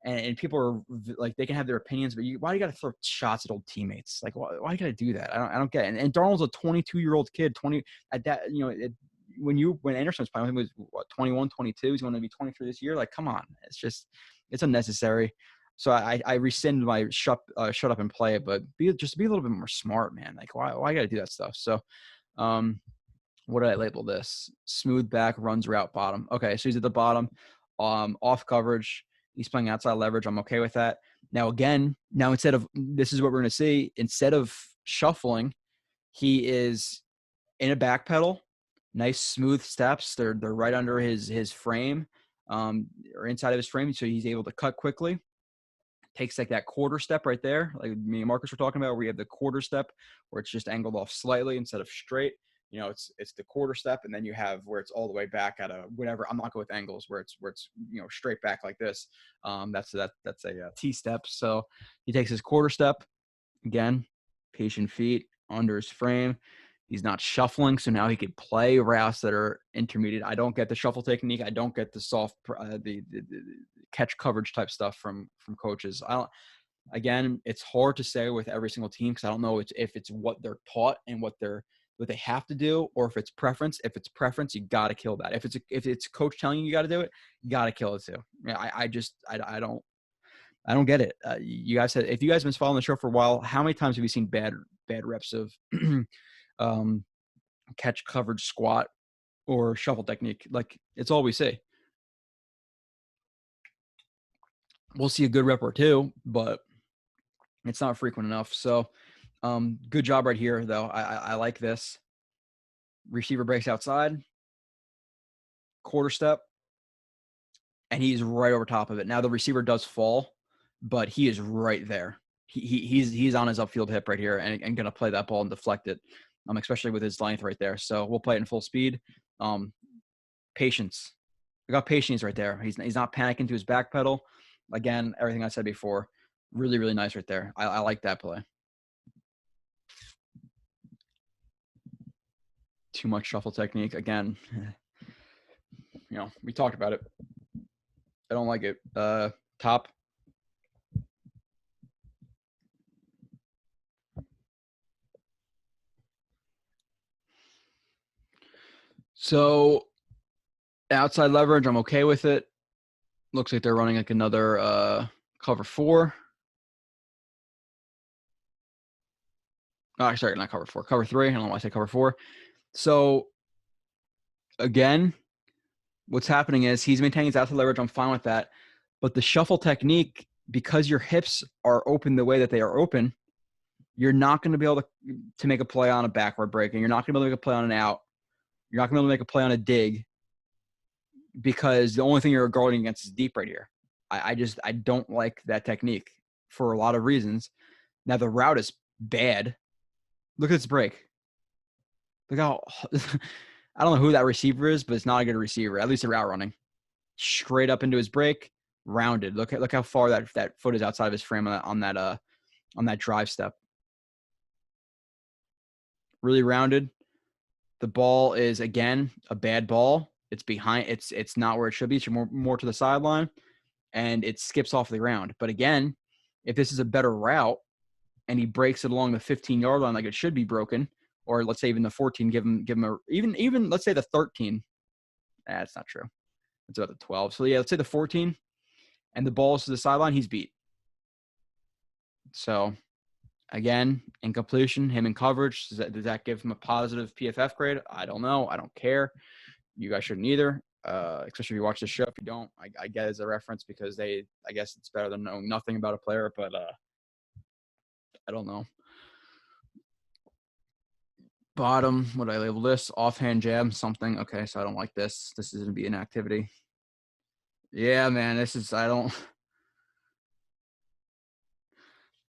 and people are like, they can have their opinions, but why do you got to throw shots at old teammates? Like, why you got to do that? I don't get it. And Darnold's a 22-year-old kid, 20 at that, when Anderson was playing, he was 21, 22. He's going to be 23 this year. Like, come on. It's unnecessary. So I rescind my shut up and play, but just be a little bit more smart, man. Like, why you got to do that stuff? So, what did I label this? Smooth back, runs route, bottom. Okay, so he's at the bottom, off coverage. He's playing outside leverage. I'm okay with that. Now, instead of, this is what we're going to see, instead of shuffling, he is in a back pedal, nice smooth steps. They're right under his frame, or inside of his frame, so he's able to cut quickly. Takes like that quarter step right there, like me and Marcus were talking about, where you have the quarter step where it's just angled off slightly instead of straight. It's the quarter step, and then you have where it's all the way back at a whatever. I'm not good with angles where it's straight back like this. That's a T step. So he takes his quarter step again, patient feet under his frame. He's not shuffling, so now he could play routes that are intermediate. I don't get the shuffle technique. I don't get the soft, the catch coverage type stuff from coaches. Again, it's hard to say with every single team because I don't know if it's what they're taught and what they have to do, or if it's preference. If it's preference, you got to kill that. If it's coach telling you got to do it, you got to kill it too. I don't get it. You guys said, if you guys have been following the show for a while, how many times have you seen bad reps of catch coverage squat or shuffle technique? Like, it's all we see. We'll see a good rep or two, but it's not frequent enough. So good job right here, though. I like this. Receiver breaks outside, quarter step, and he's right over top of it. Now the receiver does fall, but he is right there. He's on his upfield hip right here and going to play that ball and deflect it, especially with his length right there. So we'll play it in full speed. Patience. We got patience right there. He's not panicking to his back pedal. Again, everything I said before, really, really nice right there. I like that play. Too much shuffle technique. Again, we talked about it. I don't like it. Top. So outside leverage, I'm okay with it. Looks like they're running like another cover 4. Oh, sorry, not cover 4. Cover 3. I don't know why I say cover 4. So again, what's happening is he's maintaining his outside leverage. I'm fine with that. But the shuffle technique, because your hips are open the way that they are open, you're not going to be able to make a play on a backward break, and you're not going to be able to make a play on an out. You're not going to be able to make a play on a dig because the only thing you're guarding against is deep right here. I don't like that technique for a lot of reasons. Now the route is bad. Look at this break. Look how I don't know who that receiver is, but it's not a good receiver. At least a route running straight up into his break, rounded. Look how far that foot is outside of his frame on that drive step. Really rounded. The ball is again a bad ball. It's behind. It's not where it should be. It's more to the sideline, and it skips off the ground. But again, if this is a better route, and he breaks it along the 15-yard line like it should be broken, or let's say even the 14, give him a, even let's say the 13. That's not true. It's about the 12. So yeah, let's say the 14 and the ball's to the sideline, he's beat. So again, incompletion, him in coverage. Does that give him a positive PFF grade? I don't know. I don't care. You guys shouldn't either. Especially if you watch the show. If you don't, I get it as a reference because I guess it's better than knowing nothing about a player, but I don't know. Bottom, what do I label this? Offhand jab, something. Okay, so I don't like this. This is going to be an activity. Yeah, man, I don't.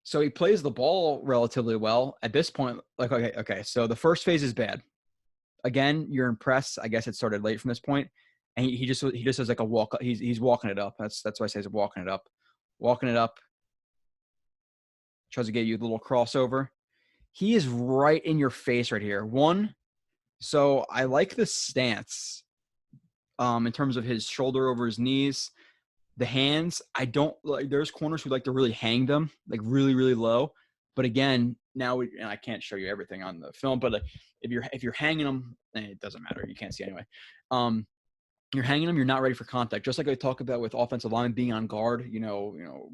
So he plays the ball relatively well at this point. Like, okay. So the first phase is bad. Again, you're impressed. I guess it started late from this point, and he just does like a walk. He's walking it up. That's why I say he's walking it up. Walking it up. Tries to get you a little crossover. He is right in your face right here. One. So I like the stance. In terms of his shoulder over his knees. The hands, I don't like. There's corners who like to really hang them, like really, really low. But again, and I can't show you everything on the film, but if you're hanging them, it doesn't matter. You can't see anyway. You're hanging them. You're not ready for contact. Just like I talk about with offensive line being on guard.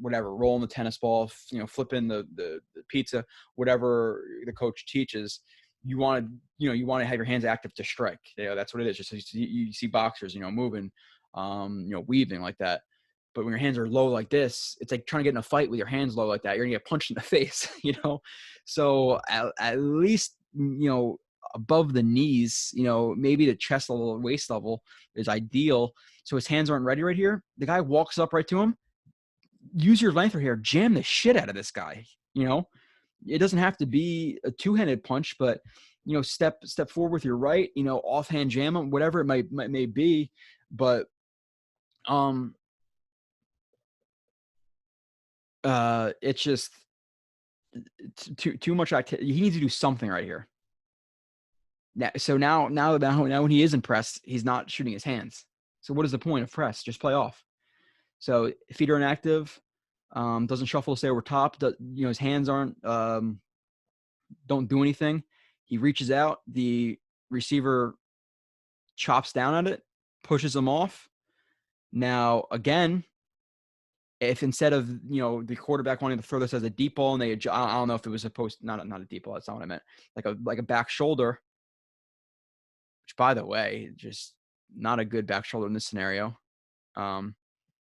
Whatever, rolling the tennis ball, flipping the pizza, whatever the coach teaches. You want to have your hands active to strike. That's what it is. Just you see boxers, moving, weaving like that. But when your hands are low like this, it's like trying to get in a fight with your hands low like that. You're going to get punched in the face, So at least, above the knees, maybe the chest level, waist level is ideal. So his hands aren't ready right here. The guy walks up right to him. Use your length right here. Jam the shit out of this guy, It doesn't have to be a two-handed punch, but, step forward with your right, offhand jam him, whatever it may be. But it's just too much activity. He needs to do something right here. Now when he is in press, he's not shooting his hands. So what is the point of press? Just play off. So feet are inactive, doesn't shuffle to stay over top. His hands aren't, don't do anything. He reaches out. The receiver chops down at it, pushes him off. Now, again, if instead of, the quarterback wanting to throw this as a deep ball and I don't know if it was supposed, not a deep ball. That's not what I meant. Like a back shoulder, which by the way, just not a good back shoulder in this scenario.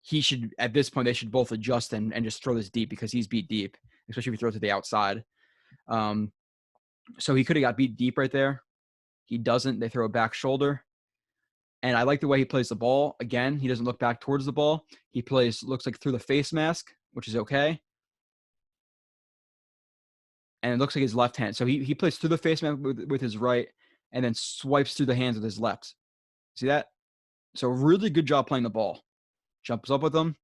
He should, at this point, they should both adjust and just throw this deep because he's beat deep, especially if you throw it to the outside. So he could have got beat deep right there. He doesn't. They throw a back shoulder. And I like the way he plays the ball. Again, he doesn't look back towards the ball. He looks like through the face mask, which is okay. And it looks like his left hand. So he plays through the face mask with his right and then swipes through the hands with his left. See that? So really good job playing the ball. Jumps up with him.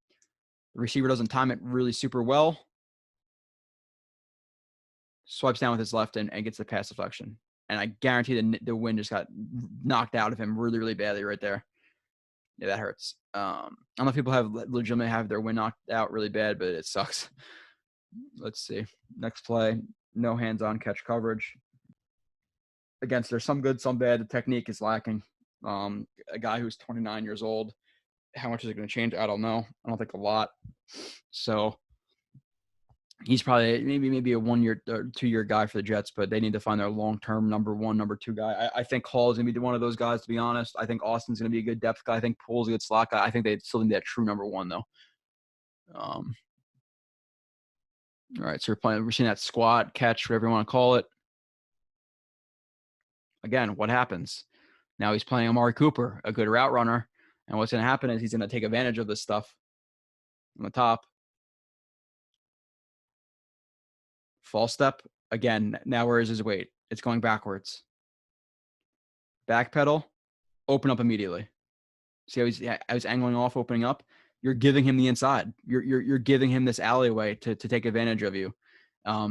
The receiver doesn't time it really super well. Swipes down with his left and gets the pass deflection. And I guarantee the wind just got knocked out of him really, really badly right there. Yeah, that hurts. I don't know if people legitimately have their wind knocked out really bad, but it sucks. Let's see. Next play. No hands-on catch coverage. Against, there's some good, some bad. The technique is lacking. A guy who's 29 years old. How much is it going to change? I don't know. I don't think a lot. So he's probably maybe a 1 year or 2 year guy for the Jets, but they need to find their long-term number one, number two guy. I think Hall is going to be one of those guys, to be honest. I think Austin's going to be a good depth guy. I think Poole's a good slot guy. I think they still need that true number one, though. All right, so we're seeing that squat, catch, whatever you want to call it. Again, what happens? Now he's playing Amari Cooper, a good route runner. And what's going to happen is he's going to take advantage of this stuff on the top. False step. Again, now where is his weight? It's going backwards. Back pedal, open up immediately. See how I was angling off, opening up? You're giving him the inside. You're giving him this alleyway to take advantage of you.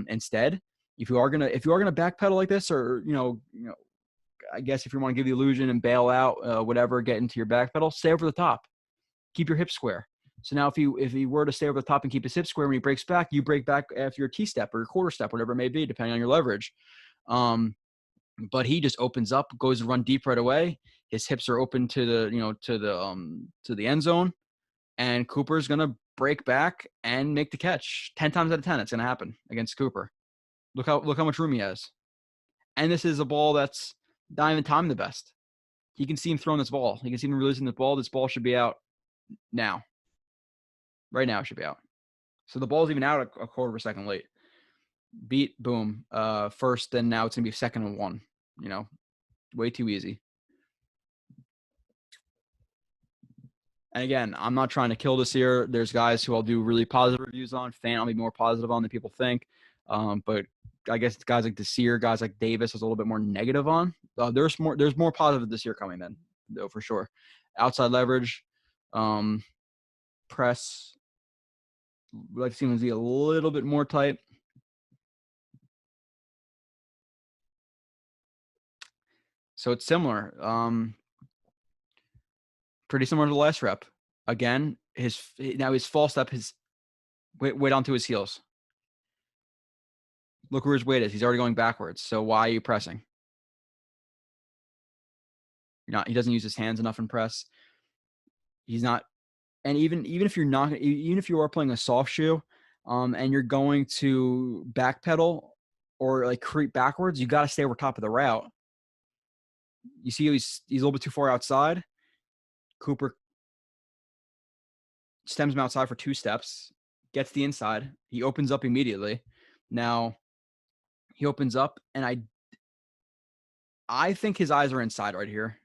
Instead, if you are gonna backpedal like this, or I guess if you want to give the illusion and bail out, whatever, get into your backpedal, stay over the top. Keep your hips square. So now if he were to stay over the top and keep his hips square, when he breaks back, you break back after your T-step or your quarter step, whatever it may be, depending on your leverage. but he just opens up, goes to run deep right away. His hips are open to the end zone, and Cooper's gonna break back and make the catch. 10 times out of 10, it's gonna happen against Cooper. Look how much room he has. And this is a ball that's not even timed the best. He can see him throwing this ball. He can see him releasing the ball. This ball should be out now. Right now it should be out. So the ball's even out a quarter of a second late. Beat, boom. First, then now it's gonna be 2nd and 1. Way too easy. And again, I'm not trying to kill this here. There's guys who I'll do really positive reviews on. Fan, I'll be more positive on than people think. But I guess it's guys like Desir, guys like Davis is a little bit more negative on. There's more positive this year coming then, though, for sure. Outside leverage, press. We'd like to see him be a little bit more tight. So it's similar. Pretty similar to the last rep. Again, his false step, his weight onto his heels. Look where his weight is. He's already going backwards. So why are you pressing? He doesn't use his hands enough in press. He's not. And even if you're not, even if you are playing a soft shoe, and you're going to backpedal or like creep backwards, you got to stay over top of the route. You see, he's a little bit too far outside. Cooper stems him outside for 2 steps, gets the inside. He opens up immediately. Now he opens up, and I think his eyes are inside right here.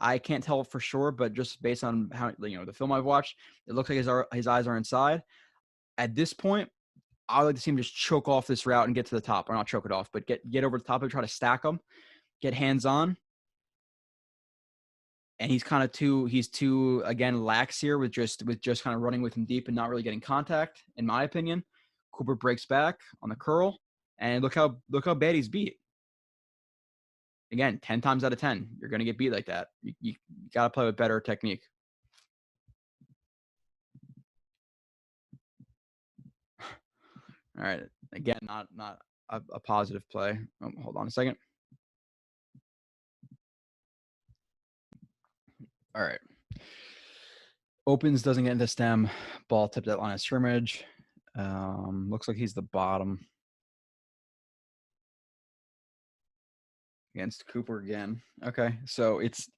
I can't tell for sure, but just based on how the film I've watched, it looks like his eyes are inside. At this point, I would like to see him just choke off this route and get to the top, or not choke it off, but get over the top and try to stack them, get hands on. And he's too again lax here with just kind of running with him deep and not really getting contact, in my opinion. Cooper breaks back on the curl, and look how bad he's beat. Again, 10 times out of 10, you're going to get beat like that. You got to play with better technique. All right. Again, not a positive play. Hold on a second. All right. Opens, doesn't get into stem. Ball tipped at line of scrimmage. Looks like he's the bottom. Against Cooper again. Okay. So it's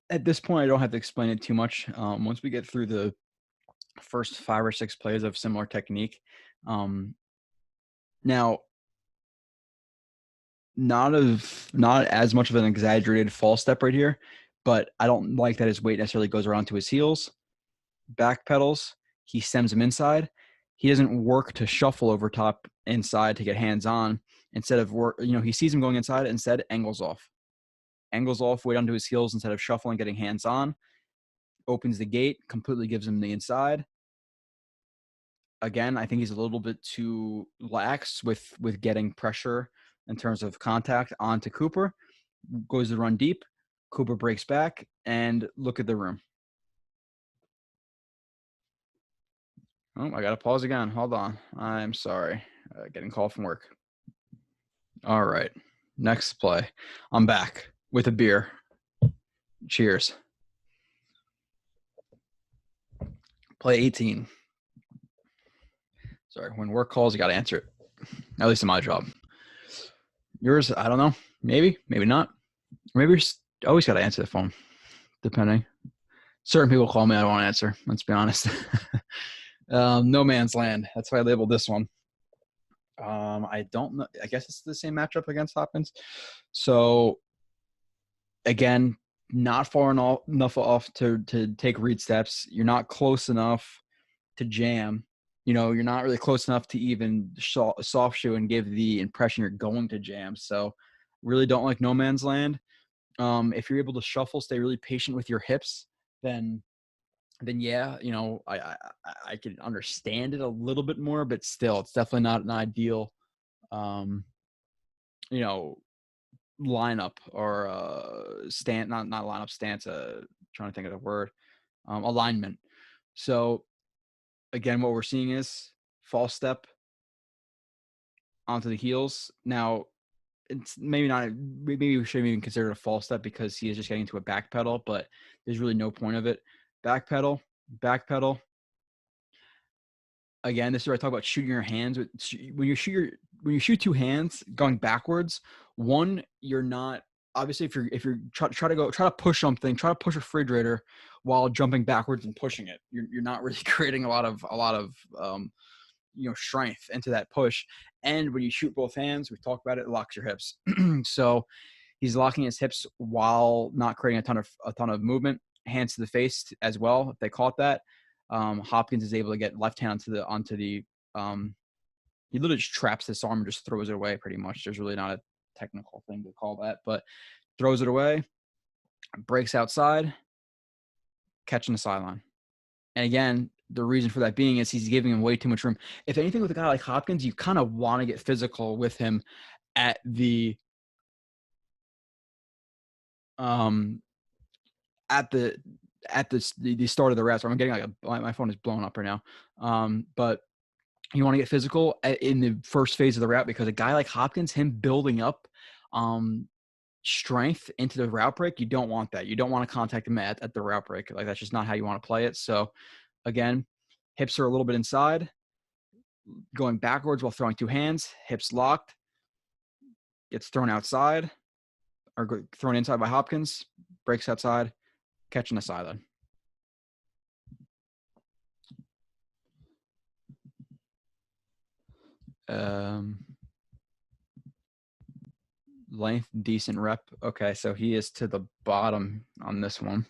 at this point, I don't have to explain it too much. Once we get through the first 5 or 6 plays of similar technique, now not as much of an exaggerated false step right here, but I don't like that his weight necessarily goes around to his heels. Back pedals, he stems him inside. He doesn't work to shuffle over top inside to get hands on. Instead of he sees him going inside, instead angles off, weight onto his heels instead of shuffling, getting hands on. Opens the gate, completely gives him the inside. Again, I think he's a little bit too lax with getting pressure in terms of contact onto Cooper. Goes to run deep. Cooper breaks back, and look at the room. Oh, I got to pause again. Hold on. I'm sorry. Getting called from work. All right. Next play. I'm back with a beer. Cheers. Play 18. Sorry. When work calls, you got to answer it. At least in my job. Yours, I don't know. Maybe, maybe not. Maybe you're always got to answer the phone, depending. Certain people call me, I don't want to answer. Let's be honest. No man's land. That's why I labeled this one. I don't know. I guess it's the same matchup against Hopkins. So, again, not far enough off to take read steps. You're not close enough to jam. You're not really close enough to even soft shoe and give the impression you're going to jam. So, really don't like no man's land. If you're able to shuffle, stay really patient with your hips, then yeah, I can understand it a little bit more, but still, it's definitely not an ideal, lineup or not lineup stance. Trying to think of the word, alignment. So again, what we're seeing is false step onto the heels. Now it's maybe not, maybe we shouldn't even consider it a false step because he is just getting into a back pedal, but there's really no point of it. Back pedal, back pedal. Again, this is where I talk about shooting your hands. When you shoot two hands going backwards, one, you're not, obviously if you're try to push something, try to push a refrigerator while jumping backwards and pushing it. You're not really creating a lot of strength into that push. And when you shoot both hands, we talked about it, it locks your hips. So he's locking his hips while not creating a ton of movement. Hands to the face as well, if they call it that. Hopkins is able to get left hand onto the he literally just traps this arm and just throws it away pretty much. There's really not a technical thing to call that, but throws it away, breaks outside, catching the sideline. And again, the reason for that being is he's giving him way too much room. If anything, with a guy like Hopkins, you kind of want to get physical with him at the the start of the route. So I'm getting my phone is blowing up right now. But you want to get physical in the first phase of the route because a guy like Hopkins, him building up strength into the route break, you don't want that. You don't want to contact him at the route break. Like, that's just not how you want to play it. So again, hips are a little bit inside, going backwards while throwing two hands, hips locked, gets thrown outside or thrown inside by Hopkins, breaks outside, catching the sideline. Length, decent rep. Okay, so he is to the bottom on this one.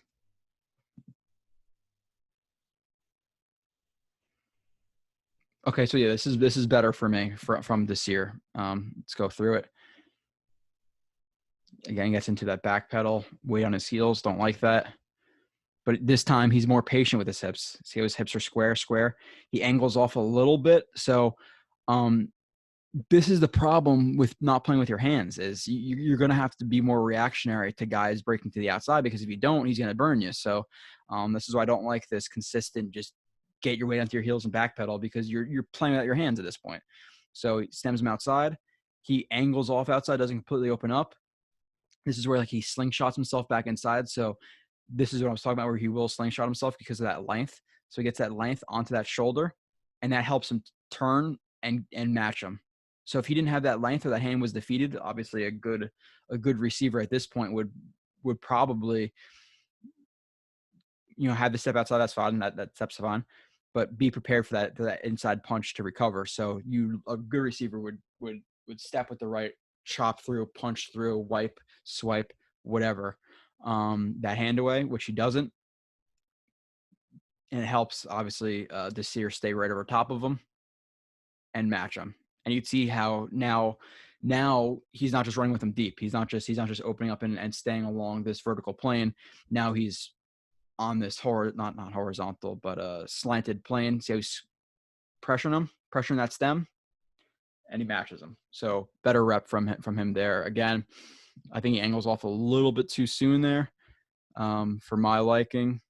Okay, so yeah, this is better for me from Desir. Let's go through it. Again, gets into that back pedal, weight on his heels. Don't like that. But this time he's more patient with his hips. See how his hips are square. He angles off a little bit. So this is the problem with not playing with your hands is you're going to have to be more reactionary to guys breaking to the outside because if you don't, he's going to burn you. So this is why I don't like this consistent just get your weight onto your heels and back pedal because you're playing without your hands at this point. So he stems him outside. He angles off outside, doesn't completely open up. This is where he slingshots himself back inside. So this is what I was talking about where he will slingshot himself because of that length. So he gets that length onto that shoulder and that helps him turn and match him. So if he didn't have that length or that hand was defeated, obviously a good receiver at this point would probably, have the step outside. That's fine. That step's fine, but be prepared for that inside punch to recover. So a good receiver would step with the right, chop through, punch through, wipe, swipe, whatever, that hand away, which he doesn't. And it helps obviously Desir stay right over top of him and match him. And you'd see how now he's not just running with him deep. He's not just opening up and staying along this vertical plane. Now he's on this not horizontal, but slanted plane. See how he's pressuring that stem, and he matches him. So better rep from him there. Again, I think he angles off a little bit too soon there for my liking.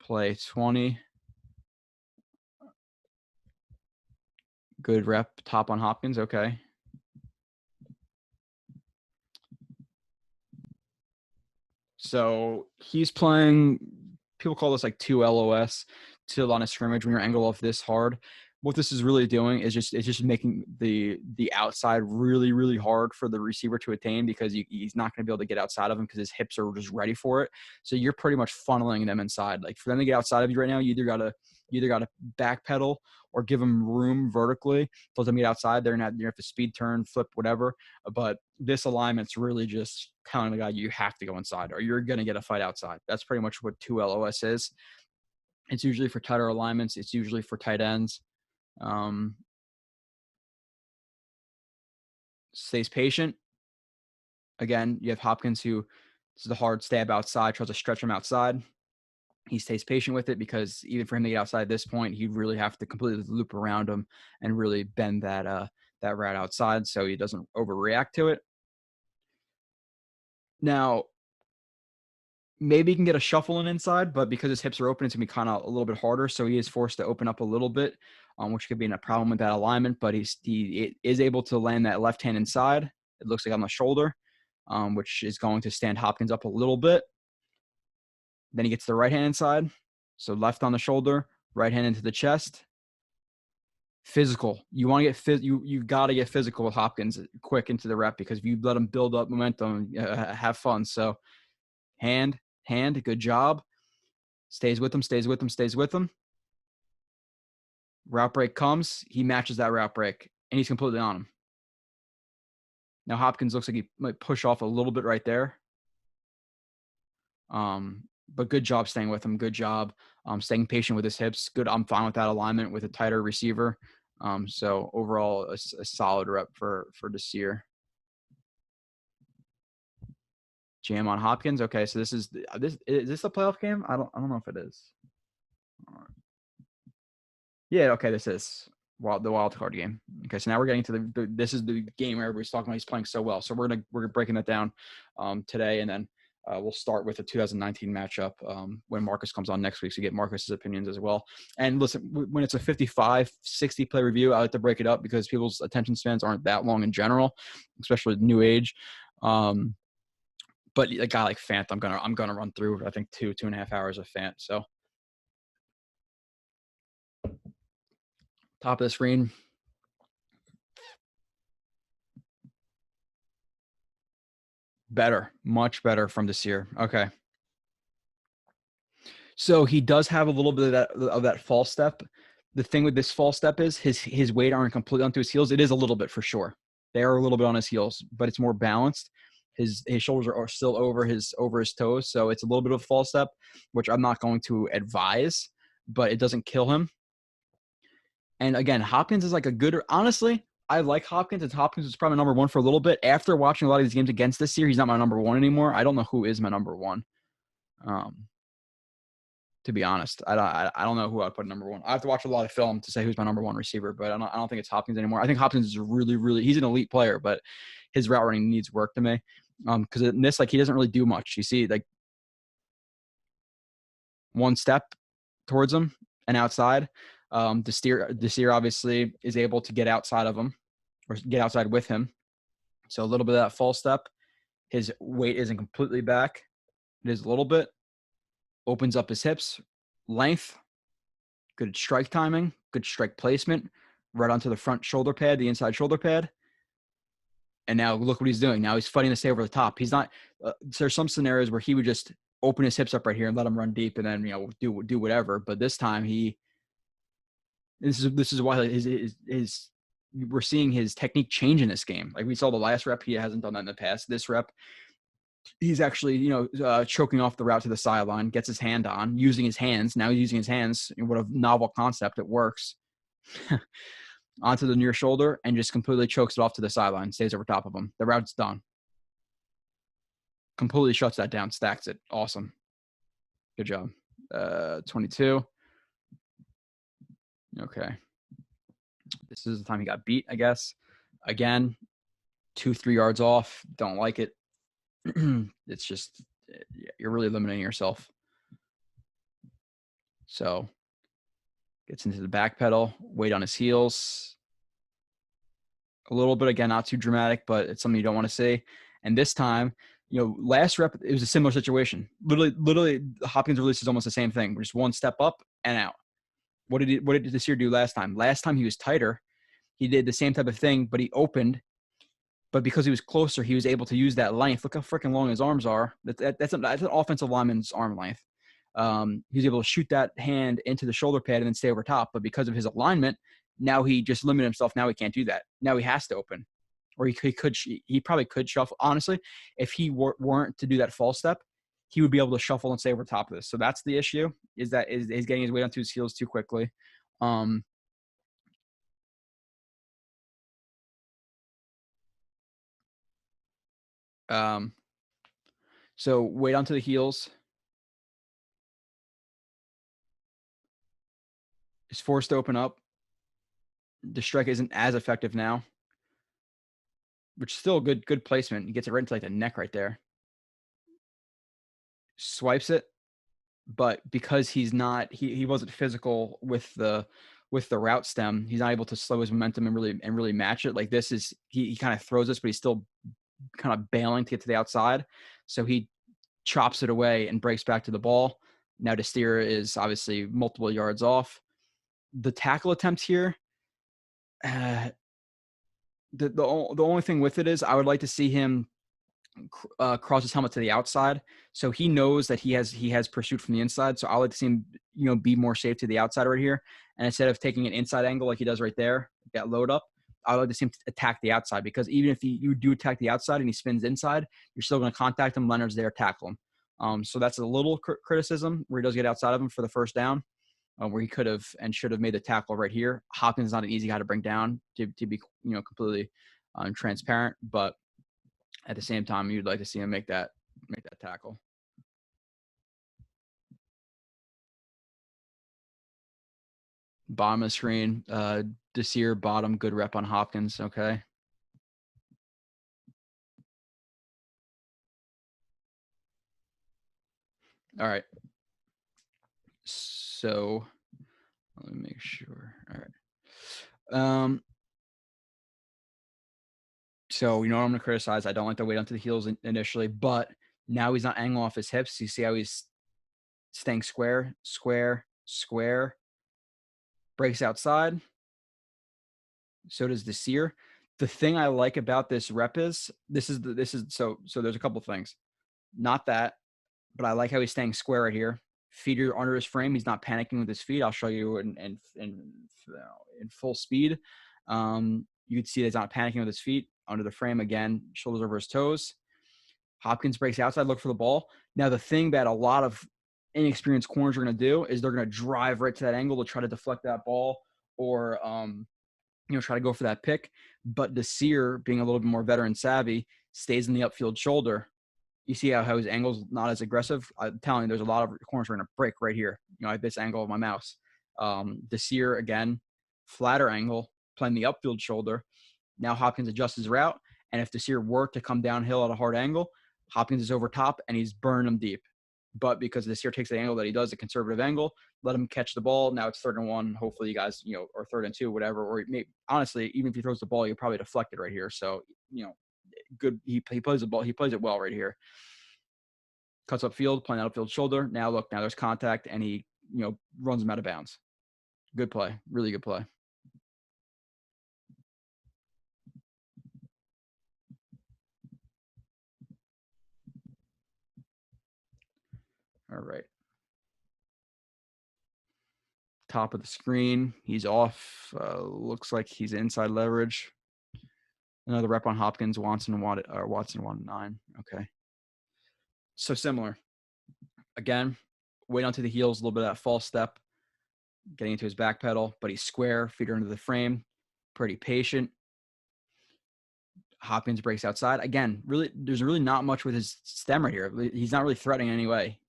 Play 20. Good rep, top on Hopkins. Okay. So he's playing, people call this 2 LOS, 2 line of scrimmage when you're angled off this hard. What this is really doing is just making the outside really, really hard for the receiver to attain because he's not going to be able to get outside of him because his hips are just ready for it. So you're pretty much funneling them inside. For them to get outside of you right now, you either got to backpedal or give them room vertically. Let them get outside. They're not, you have to speed turn, flip, whatever. But this alignment's really just telling the guy you have to go inside or you're going to get a fight outside. That's pretty much what 2 LOS is. It's usually for tighter alignments. It's usually for tight ends. Stays patient. Again, you have Hopkins who this is a hard stab outside, tries to stretch him outside. He stays patient with it because even for him to get outside at this point, he'd really have to completely loop around him and really bend that route outside so he doesn't overreact to it. Now, maybe he can get a shuffle in inside, but because his hips are open, it's going to be kind of a little bit harder. So he is forced to open up a little bit, which could be a problem with that alignment. But he is able to land that left hand inside It looks like on the shoulder, which is going to stand Hopkins up a little bit. Then he gets the right hand inside. So left on the shoulder, right hand into the chest. Physical. You want to get you got to get physical with Hopkins quick into the rep, because if you let him build up momentum, have fun. So hand, good job. Stays with him. Route break comes. He matches that route break, and he's completely on him. Now Hopkins looks like he might push off a little bit right there. But good job staying with him. Good job staying patient with his hips. Good. I'm fine with that alignment with a tighter receiver. So overall, a solid rep for Desir. Jam on Hopkins. Okay, so is this a playoff game? I don't know if it is. Yeah. Okay, this is the wild card game. Okay, so now we're getting to this is the game where everybody's talking about he's playing so well. So we're breaking that down today, and then we'll start with the 2019 matchup when Marcus comes on next week, so you get Marcus's opinions as well. And listen, when it's a 55, 60 play review, I like to break it up because people's attention spans aren't that long in general, especially with new age. But a guy like Fant, I'm gonna run through, I think 2.5 hours of Fant. So top of the screen. Better, much better from Desir. Okay. So he does have a little bit of that false step. The thing with this false step is his weight aren't completely onto his heels. It is a little bit for sure. They are a little bit on his heels, but it's more balanced. His shoulders are still over his toes, so it's a little bit of a false step, which I'm not going to advise, but it doesn't kill him. And again, Hopkins is like a good – honestly, I like Hopkins. And Hopkins was probably number one for a little bit. After watching a lot of these games against this year, he's not my number one anymore. I don't know who is my number one. To be honest, I don't know who I'd put number one. I have to watch a lot of film to say who's my number one receiver, but I don't think it's Hopkins anymore. I think Hopkins is really he's an elite player, but his route running needs work to me. Because in this, like, he doesn't really do much. You see, like, one step towards him and outside. Desir obviously is able to get outside of him or get outside with him. So a little bit of that false step. His weight isn't completely back. It is a little bit. Opens up his hips, length, good strike timing, good strike placement, right onto the front shoulder pad, the inside shoulder pad. And now look what he's doing. Now he's fighting to stay over the top. He's not there's some scenarios where he would just open his hips up right here and let him run deep and then, do whatever. But this time this is why we're seeing his technique change in this game. Like we saw the last rep, he hasn't done that in the past. This rep, he's actually, choking off the route to the sideline, gets his hand on, using his hands. Now he's using his hands. What a novel concept. It works. Onto the near shoulder and just completely chokes it off to the sideline, stays over top of him. The route's done. Completely shuts that down, stacks it. Awesome. Good job. 22. Okay. This is the time he got beat, I guess. Again, 2-3 yards off. Don't like it. It's just, you're really limiting yourself. So gets into the back pedal, weight on his heels. A little bit, again, not too dramatic, but it's something you don't want to see. And this time, last rep, it was a similar situation. Literally, Hopkins release is almost the same thing. Just one step up and out. What did Desir do last time? Last time he was tighter. He did the same type of thing, but he opened. But because he was closer, he was able to use that length. Look how freaking long his arms are. That's an offensive lineman's arm length. He was able to shoot that hand into the shoulder pad and then stay over top. But because of his alignment, now he just limited himself. Now he can't do that. Now he has to open. Or he probably could shuffle. Honestly, if he weren't to do that false step, he would be able to shuffle and stay over top of this. So that's the issue, is getting his weight onto his heels too quickly. So weight onto the heels. Is forced to open up. The strike isn't as effective now, which is still a good placement. He gets it right into like the neck right there. Swipes it, but because he's not, he wasn't physical with the with the route stem, he's not able to slow his momentum and really match it. Like this is he kind of throws this, but he's still kind of bailing to get to the outside. So he chops it away and breaks back to the ball. Now Desir is obviously multiple yards off. The tackle attempt here, the only thing with it is I would like to see him cross his helmet to the outside, so he knows that he has pursuit from the inside. So I like to see him, be more safe to the outside right here, and instead of taking an inside angle like he does right there, that load up, I like to see him attack the outside, because even if you do attack the outside and he spins inside, you're still going to contact him. Leonard's there, tackle him. So that's a little criticism where he does get outside of him for the first down, where he could have and should have made the tackle right here. Hopkins is not an easy guy to bring down, to be completely transparent, but at the same time, you'd like to see him make that tackle. Bottom of the screen, Desir bottom, good rep on Hopkins. Okay. All right. So let me make sure. All right. So what I'm going to criticize. I don't like to wait onto the heels initially, but now he's not angling off his hips. You see how he's staying square, breaks outside. So does Desir. The thing I like about this rep is so there's a couple things. Not that, but I like how he's staying square right here. Feet are under his frame. He's not panicking with his feet. I'll show you in full speed. You can see that he's not panicking with his feet under the frame. Again, shoulders over his toes. Hopkins breaks outside, look for the ball. Now, the thing that a lot of inexperienced corners are going to do is they're going to drive right to that angle to try to deflect that ball, or try to go for that pick. But Desir, being a little bit more veteran savvy, stays in the upfield shoulder. You see how his angle's not as aggressive. I'm telling you, there's a lot of corners are going to break right here. At this angle of my mouse. Desir, again, flatter angle, playing the upfield shoulder. Now Hopkins adjusts his route, and if Desir were to come downhill at a hard angle, Hopkins is over top, and he's burning him deep. But because Desir takes the angle that he does, a conservative angle, let him catch the ball. Now it's 3rd and 1. Hopefully you guys, or 3rd and 2, whatever. Or honestly, even if he throws the ball, you'll probably deflect it right here. So, good. He plays the ball. He plays it well right here. Cuts upfield, playing that upfield shoulder. Now look, now there's contact, and he, runs him out of bounds. Good play. Really good play. All right. Top of the screen. He's off. Looks like he's inside leverage. Another rep on Hopkins. Watson wanted 9. Okay. So similar. Again, wait onto the heels, a little bit of that false step, getting into his back pedal, but he's square, feet are into the frame, pretty patient. Hopkins breaks outside. Again, really, there's really not much with his stem right here. He's not really threatening in any way.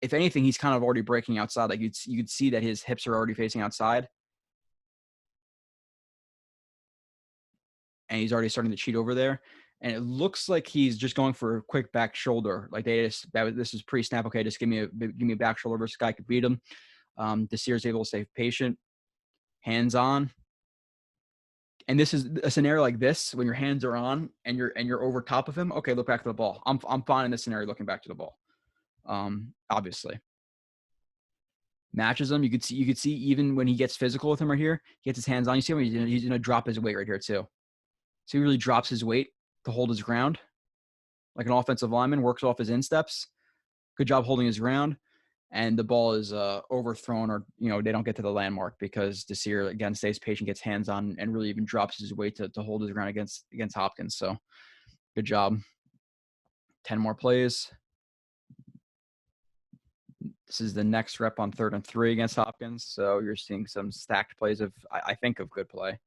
If anything, he's kind of already breaking outside. Like you could see that his hips are already facing outside. And he's already starting to cheat over there. And it looks like he's just going for a quick back shoulder. Like this is pre-snap. Okay, just give me a back shoulder versus guy could beat him. Desir's able to stay patient, hands on. And this is a scenario like this when your hands are on and you're over top of him. Okay, look back to the ball. I'm fine in this scenario looking back to the ball. Obviously. Matches him. You could see even when he gets physical with him right here, he gets his hands on. You see him, he's gonna drop his weight right here too. So he really drops his weight to hold his ground. Like an offensive lineman, works off his insteps. Good job holding his ground. And the ball is overthrown, or they don't get to the landmark because Desir again stays patient, gets hands on, and really even drops his weight to hold his ground against Hopkins. So good job. 10 more plays. This is the next rep on 3rd and 3 against Hopkins. So you're seeing some stacked plays of, I think, of good play.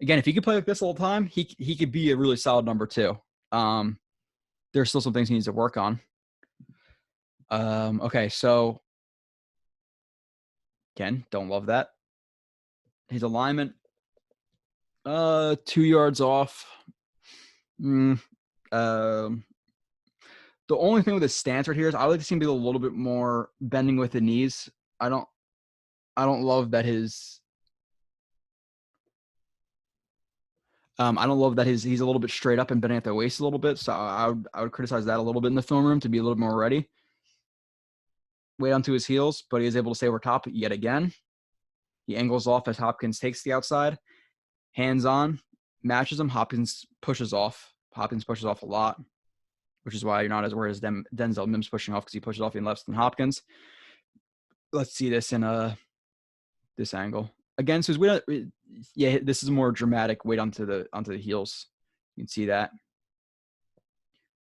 Again, if he could play like this all the time, he could be a really solid number 2. There's still some things he needs to work on. Okay, so again, don't love that. His alignment, 2 yards off. The only thing with his stance right here is I like to see him be a little bit more bending with the knees. I don't love that his I don't love that he's a little bit straight up and bending at the waist a little bit. So I would criticize that a little bit in the film room to be a little more ready. Weight onto his heels, but he is able to stay over top yet again. He angles off as Hopkins takes the outside. Hands on, matches him. Hopkins pushes off. Hopkins pushes off a lot, which is why you're not as worried as Denzel Mims pushing off, because he pushes off in less than Hopkins. Let's see this in this angle. Again, so his weight, yeah, this is a more dramatic weight onto the heels. You can see that.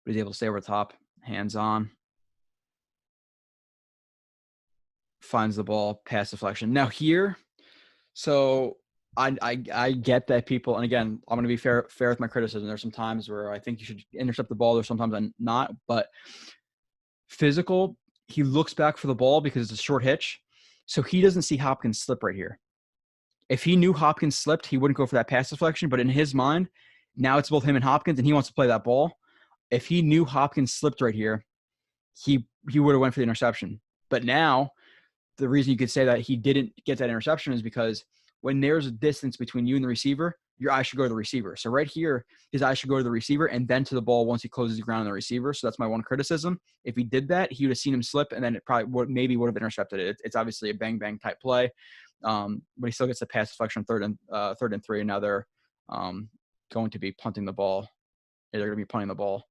But he's able to stay over top, hands on. Finds the ball, pass deflection. Now here, so I get that people, and again, I'm going to be fair with my criticism. There's some times where I think you should intercept the ball. There's sometimes I'm not, but physical, he looks back for the ball because it's a short hitch. So he doesn't see Hopkins slip right here. If he knew Hopkins slipped, he wouldn't go for that pass deflection. But in his mind, now it's both him and Hopkins, and he wants to play that ball. If he knew Hopkins slipped right here, he would have went for the interception. But now, the reason you could say that he didn't get that interception is because when there's a distance between you and the receiver, your eye should go to the receiver. So right here, his eye should go to the receiver and then to the ball once he closes the ground on the receiver. So that's my one criticism. If he did that, he would have seen him slip, and then it probably would have intercepted it. It's obviously a bang type play, but he still gets the pass deflection third and 3. And now they're going to be punting the ball. They're going to be punting the ball.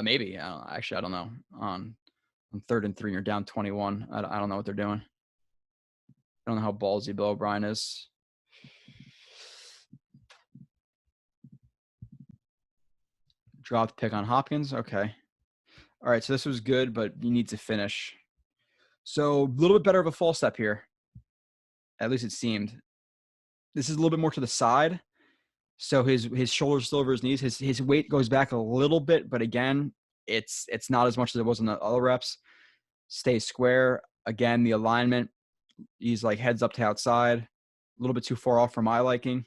Maybe. Actually, I don't know. On 3rd and 3, you're down 21. I don't know what they're doing. I don't know how ballsy Bill O'Brien is. Dropped pick on Hopkins. Okay. All right, so this was good, but he needs to finish. So a little bit better of a false step here. At least it seemed. This is a little bit more to the side. So his shoulders still over his knees. His weight goes back a little bit, but again, it's not as much as it was in the other reps. Stay square. Again, the alignment, he's like heads up to outside. A little bit too far off for my liking.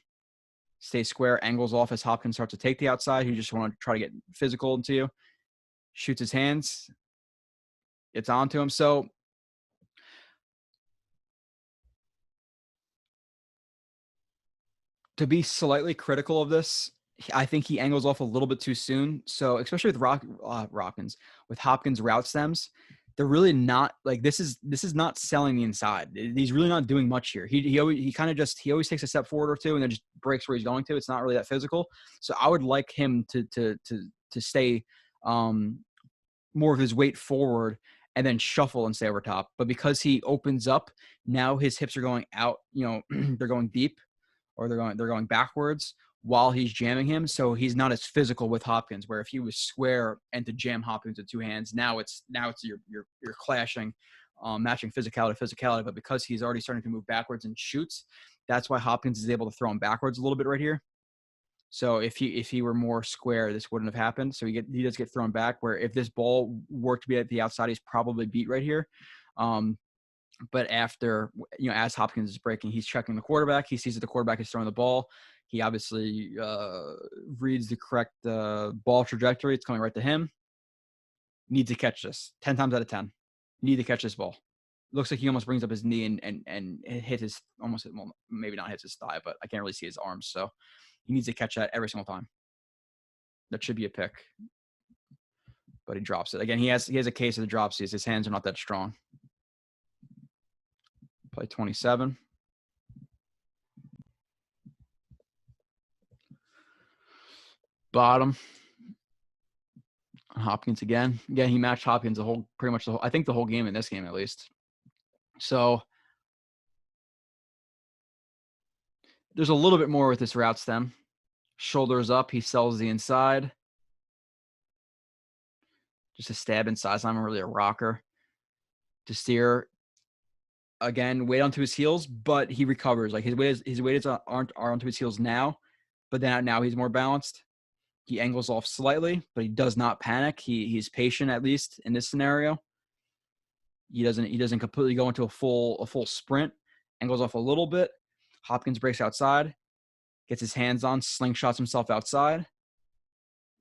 Stay square, angles off as Hopkins starts to take the outside. You just want to try to get physical into you. Shoots his hands. It's onto him. So to be slightly critical of this, I think he angles off a little bit too soon. So especially with with Hopkins route stems, they're really not like this is not selling the inside. He's really not doing much here. He always takes a step forward or two and then just breaks where he's going to. It's not really that physical. So I would like him to stay more of his weight forward and then shuffle and stay over top. But because he opens up, now his hips are going out, they're going deep, or they're going backwards while he's jamming him. So he's not as physical with Hopkins, where if he was square and to jam Hopkins with two hands, now it's you're clashing, matching physicality. But because he's already starting to move backwards and shoots, that's why Hopkins is able to throw him backwards a little bit right here. So if he were more square, this wouldn't have happened. So he does get thrown back, where if this ball were to be at the outside, he's probably beat right here. But after, as Hopkins is breaking, he's checking the quarterback. He sees that the quarterback is throwing the ball. He obviously reads the correct ball trajectory. It's coming right to him. Needs to catch this 10 times out of 10. Need to catch this ball. Looks like he almost brings up his knee and hit his maybe not hits his thigh, but I can't really see his arms. So he needs to catch that every single time. That should be a pick, but he drops it again. He has a case of the dropsies. His hands are not that strong. Play 27. Bottom. Hopkins again. Again, he matched Hopkins I think the whole game in this game at least. So there's a little bit more with this route stem. Shoulders up. He sells the inside. Just a stab inside. It's not really a rocker. Desir, again, weight onto his heels, but he recovers. Like his weight aren't onto his heels now, but then now he's more balanced. He angles off slightly, but he does not panic. He's patient, at least in this scenario. He doesn't completely go into a full sprint. Angles off a little bit. Hopkins breaks outside, gets his hands on, slingshots himself outside,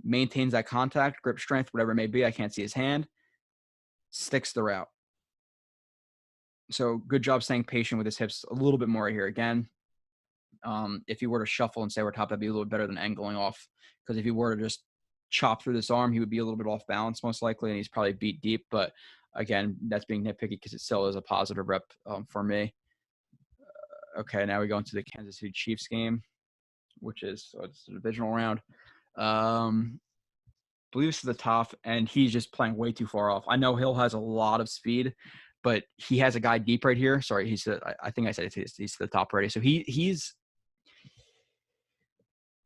maintains that contact, grip strength, whatever it may be. I can't see his hand. Sticks the route. So good job staying patient with his hips a little bit more here. Again, if he were to shuffle and stay over top, that'd be a little bit better than angling off. Because if he were to just chop through this arm, he would be a little bit off balance most likely, and he's probably beat deep. But again, that's being nitpicky because it still is a positive rep for me. Okay, now we go into the Kansas City Chiefs game, which is it's the divisional round. Believe it's to the top, and he's just playing way too far off. I know Hill has a lot of speed, but he has a guy deep right here. Sorry, I think I said he's to the top already. So he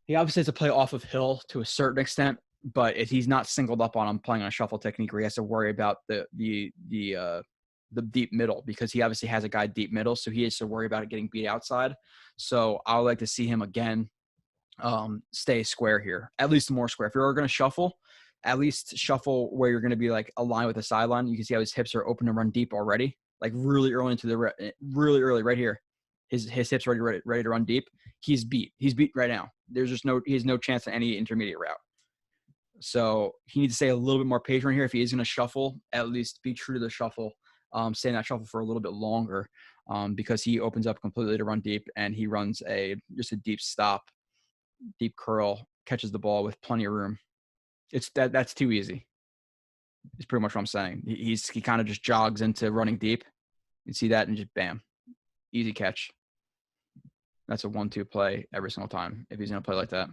obviously has to play off of Hill to a certain extent, but if he's not singled up on him playing on a shuffle technique where he has to worry about the deep middle, because he obviously has a guy deep middle, so he has to worry about it getting beat outside. So I would like to see him again stay square here, at least more square. If you're going to shuffle, at least shuffle where you're going to be like aligned with the sideline. You can see how his hips are open to run deep already, like really early really early right here. His hips ready to run deep. He's beat right now. He has no chance at any intermediate route. So he needs to stay a little bit more patient here. If he is going to shuffle, at least be true to the shuffle. Stay in that shuffle for a little bit longer, because he opens up completely to run deep, and he runs just a deep stop, deep curl, catches the ball with plenty of room. That's too easy. It's pretty much what I'm saying. He kind of just jogs into running deep. You see that, and just bam, easy catch. That's a 1-2 play every single time if he's going to play like that.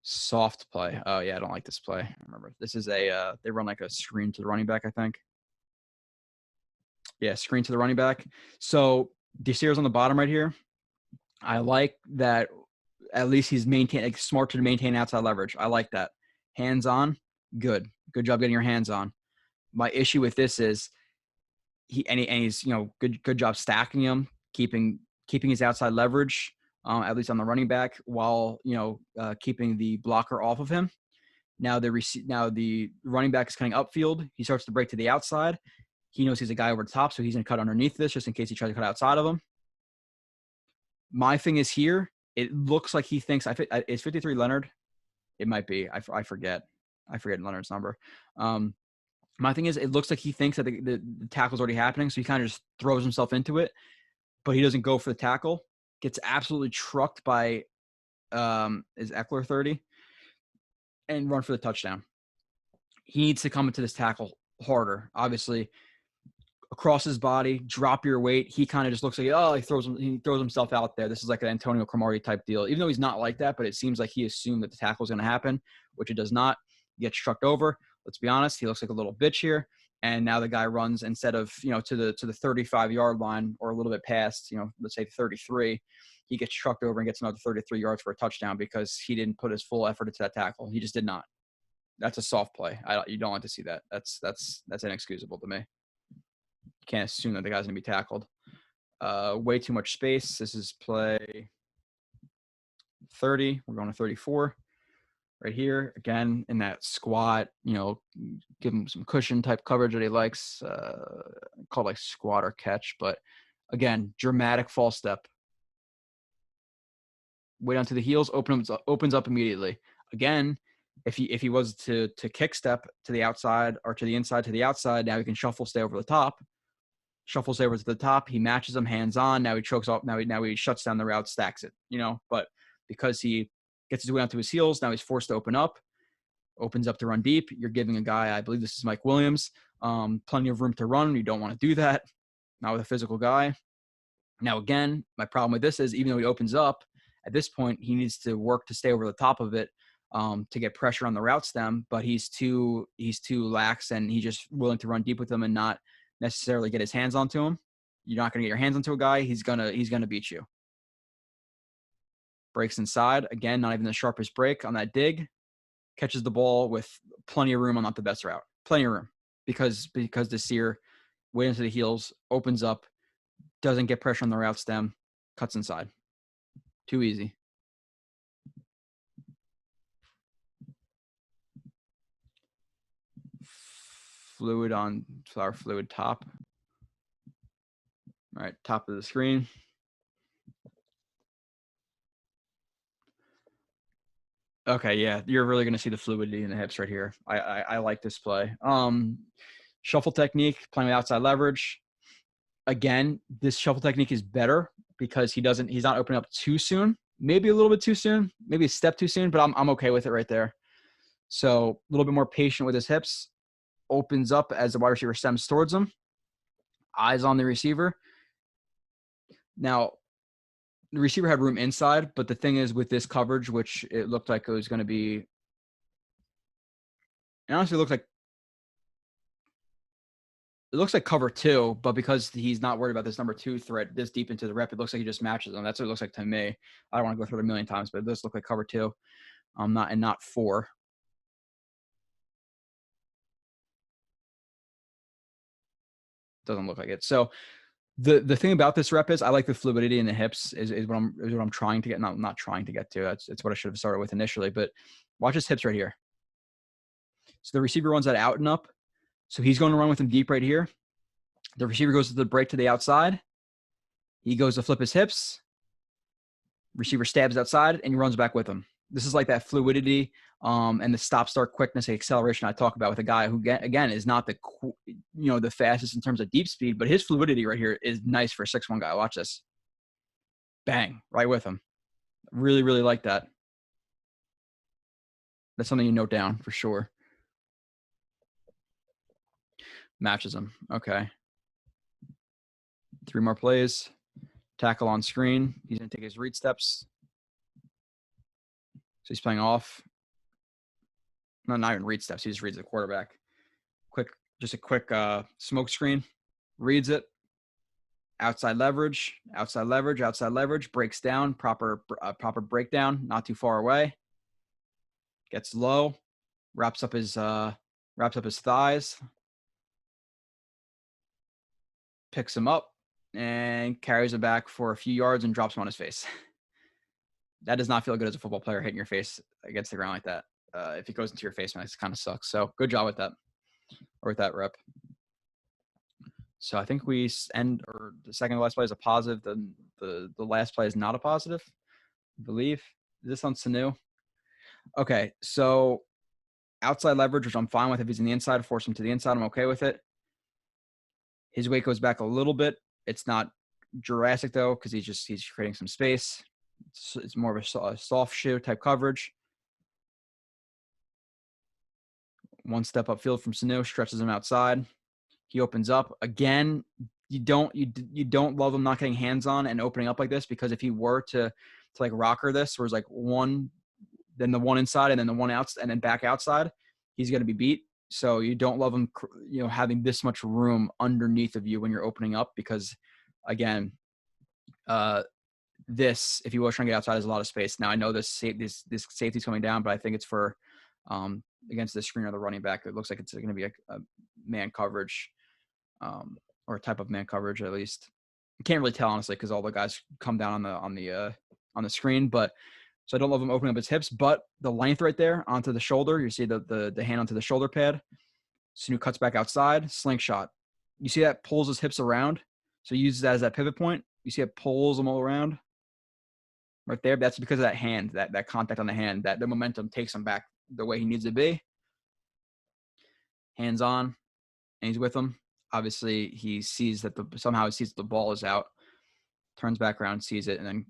Soft play. Oh yeah, I don't like this play. Remember, this is they run like a screen to the running back, I think. Yeah, screen to the running back. So Desir's on the bottom right here. I like that. At least he's smart to maintain outside leverage. I like that. Hands on, good job getting your hands on. My issue with this is he's good job stacking him, keeping his outside leverage, at least on the running back, while keeping the blocker off of him. Now the running back is cutting upfield. He starts to break to the outside. He knows he's a guy over the top, so he's going to cut underneath this just in case he tries to cut outside of him. My thing is here, it looks like he thinks is 53 Leonard. It might be. I forget. I forget Leonard's number. My thing is, it looks like he thinks that the tackle's already happening, so he kind of just throws himself into it, but he doesn't go for the tackle. Gets absolutely trucked by is Eckler 30 and run for the touchdown. He needs to come into this tackle harder. Obviously, across his body, drop your weight. He kind of just looks like, he throws himself out there. This is like an Antonio Cromartie type deal, even though he's not like that, but it seems like he assumed that the tackle is going to happen, which it does not. He gets trucked over. Let's be honest. He looks like a little bitch here. And now the guy runs instead of, to the 35-yard line or a little bit past, let's say 33, he gets trucked over and gets another 33 yards for a touchdown because he didn't put his full effort into that tackle. He just did not. That's a soft play. You don't want to see that. That's inexcusable to me. You can't assume that the guy's going to be tackled. Way too much space. This is play 30. We're going to 34 right here. Again, in that squat, give him some cushion type coverage that he likes, called like squat or catch. But again, dramatic false step. Way down to the heels, opens up immediately. Again, if he was to kick step to the outside or to the inside to the outside, now he can shuffle, stay over the top. Shuffles over to the top. He matches him hands on. Now he chokes off. Now he shuts down the route, stacks it. But because he gets his way onto his heels, now he's forced to opens up to run deep. You're giving a guy, I believe this is Mike Williams, plenty of room to run. You don't want to do that. Not with a physical guy. Now again, my problem with this is even though he opens up, at this point he needs to work to stay over the top of it to get pressure on the route stem. But he's too lax, and he's just willing to run deep with them and not necessarily get his hands onto him. You're not going to get your hands onto a guy. He's gonna beat you. Breaks inside. Again, not even the sharpest break on that dig. Catches the ball with plenty of room on not the best route. Plenty of room. Because Desir, way into the heels, opens up, doesn't get pressure on the route stem, cuts inside. Too easy. Fluid on flower fluid top. All right, top of the screen. Okay, yeah, you're really going to see the fluidity in the hips right here. I like this play. Shuffle technique, playing with outside leverage. Again, this shuffle technique is better because he's not opening up too soon. Maybe a little bit too soon, maybe a step too soon, but I'm okay with it right there. So a little bit more patient with his hips. Opens up as the wide receiver stems towards him. Eyes on the receiver. Now, the receiver had room inside, but the thing is with this coverage, which it looked like it was going to be, it honestly looked like, it looks like cover 2, but because he's not worried about this number 2 threat this deep into the rep, it looks like he just matches them. That's what it looks like to me. I don't want to go through it a million times, but it does look like cover 2, not 4. Doesn't look like it. So the thing about this rep is I like the fluidity in the hips is what I'm trying to get. Not trying to get to. It's what I should have started with initially. But watch his hips right here. So the receiver runs that out and up. So he's going to run with him deep right here. The receiver goes to the break to the outside. He goes to flip his hips. Receiver stabs outside and he runs back with him. This is like that fluidity and the stop-start quickness and acceleration I talk about with a guy who, again, is not the fastest in terms of deep speed, but his fluidity right here is nice for a 6'1" guy. Watch this. Bang, right with him. Really, really like that. That's something you note down for sure. Matches him. Okay. 3 more plays. Tackle on screen. He's going to take his read steps. So he's playing off. No, not even read steps. He just reads the quarterback. Just a quick smoke screen. Reads it. Outside leverage. Outside leverage. Outside leverage. Breaks down. Proper breakdown. Not too far away. Gets low. Wraps up his thighs. Picks him up and carries him back for a few yards and drops him on his face. That does not feel good as a football player hitting your face against the ground like that. If it goes into your face, man, it kind of sucks. So good job with that, or with that rep. So I think we end, or the second to last play is a positive. The last play is not a positive, I believe. Is this on Sanu? Okay, so outside leverage, which I'm fine with. If he's in the inside, force him to the inside. I'm okay with it. His weight goes back a little bit. It's not Jurassic though, because he's creating some space. It's more of a soft shoe type coverage. One step upfield from Sanu, stretches him outside. He opens up again. You don't love him not getting hands on and opening up like this, because if he were to like rocker this, where it's like one, then the one inside and then the one out and then back outside, he's going to be beat. So you don't love him, having this much room underneath of you when you're opening up, because again, this, if you were trying to get outside, is a lot of space. Now I know this safety's coming down, but I think it's for against the screen or the running back. It looks like it's going to be a man coverage, or a type of man coverage at least. You can't really tell honestly because all the guys come down on the screen, but. So I don't love him opening up his hips, but the length right there onto the shoulder, you see the hand onto the shoulder pad. Sanu cuts back outside, slingshot. You see that pulls his hips around. So he uses that as that pivot point. You see it pulls them all around right there. That's because of that hand, that contact on the hand, that the momentum takes him back the way he needs to be. Hands on, and he's with him. Obviously, he sees that somehow he sees the ball is out, turns back around, sees it, and then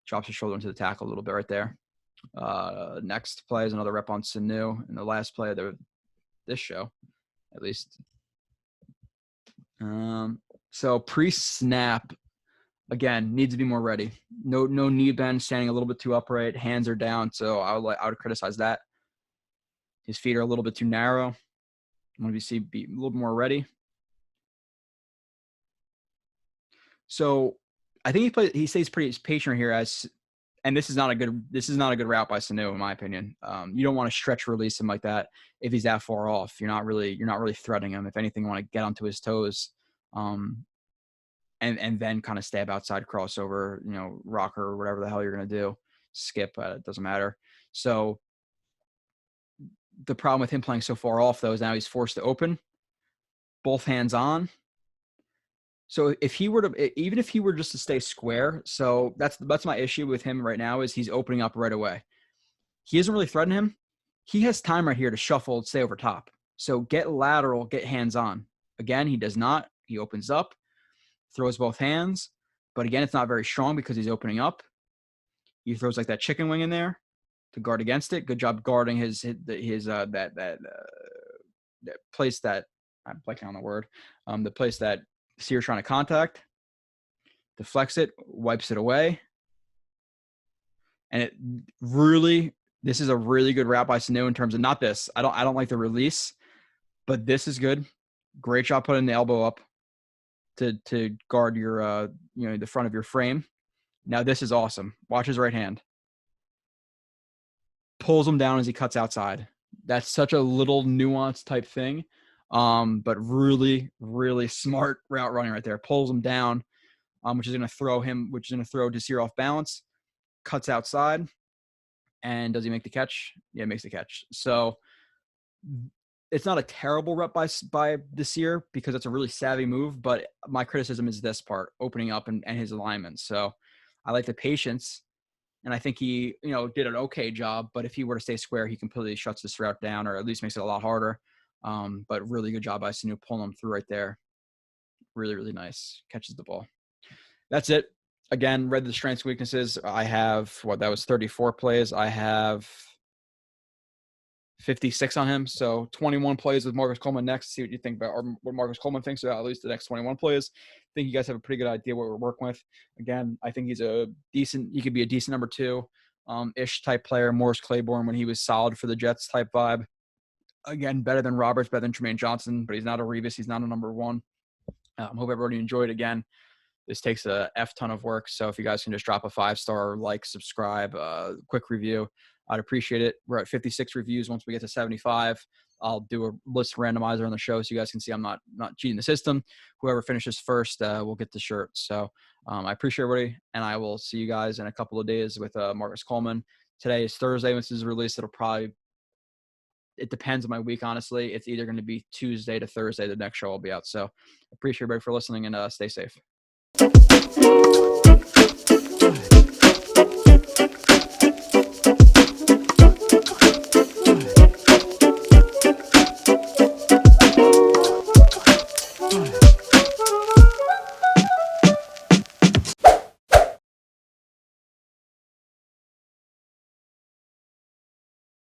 drops his shoulder into the tackle a little bit right there. Next play is another rep on Sanu, and the last play of this show, at least. So pre-snap, again, needs to be more ready. No knee bend, standing a little bit too upright. Hands are down, so I would criticize that. His feet are a little bit too narrow. I want to be a little bit more ready. So I think he stays pretty patient here, and this is not a good route by Sanu in my opinion. You don't want to stretch release him like that if he's that far off. You're not really threatening him. If anything, you want to get onto his toes, and then kind of stab outside crossover, rocker or whatever the hell you're gonna do, skip. It doesn't matter. So the problem with him playing so far off though is now he's forced to open, both hands on. So even if he were just to stay square, so that's my issue with him right now is he's opening up right away. He doesn't really threaten him. He has time right here to shuffle and stay over top. So get lateral, get hands on. Again, he does not. He opens up. throws both hands, but again, it's not very strong because he's opening up. He throws like that chicken wing in there to guard against it. Good job guarding his that place that I'm blanking on the word. The place that Desir's trying to contact. Deflects it, wipes it away. And this is a really good route by Sanu in terms of not this. I don't like the release, but this is good. Great job putting the elbow up to guard your the front of your frame. Now this is awesome. Watch his right hand. Pulls him down as he cuts outside. That's such a little nuanced type thing, but really, really smart route running right there. Pulls him down, which is going to throw Desir off balance. Cuts outside, and does he make the catch? Yeah, makes the catch. So it's not a terrible rep by Desir because it's a really savvy move, but my criticism is this part, opening up and his alignment. So I like the patience, and I think he, did an okay job, but if he were to stay square, he completely shuts this route down or at least makes it a lot harder. But really good job by Sanu pulling him through right there. Really, really nice. Catches the ball. That's it. Again, read the strengths and weaknesses. I have, that was 34 plays. I have 56 on him. So 21 plays with Marcus Coleman next. See what you think about, or what Marcus Coleman thinks about at least the next 21 plays. I think you guys have a pretty good idea what we're working with. Again, I think he could be a decent number 2 ish type player. Morris Claiborne when he was solid for the Jets type vibe. Again, better than Roberts, better than Tremaine Johnson, but he's not a Revis. He's not a number 1. Hope everybody enjoyed it again. This takes a F ton of work. So if you guys can just drop a 5-star, subscribe, quick review, I'd appreciate it. We're at 56 reviews. Once we get to 75, I'll do a list randomizer on the show so you guys can see I'm not cheating the system. Whoever finishes first will get the shirt. So I appreciate everybody, and I will see you guys in a couple of days with Marcus Coleman. Today is Thursday. When this is released, it depends on my week, honestly. It's either going to be Tuesday to Thursday. The next show will be out. So appreciate everybody for listening, and stay safe.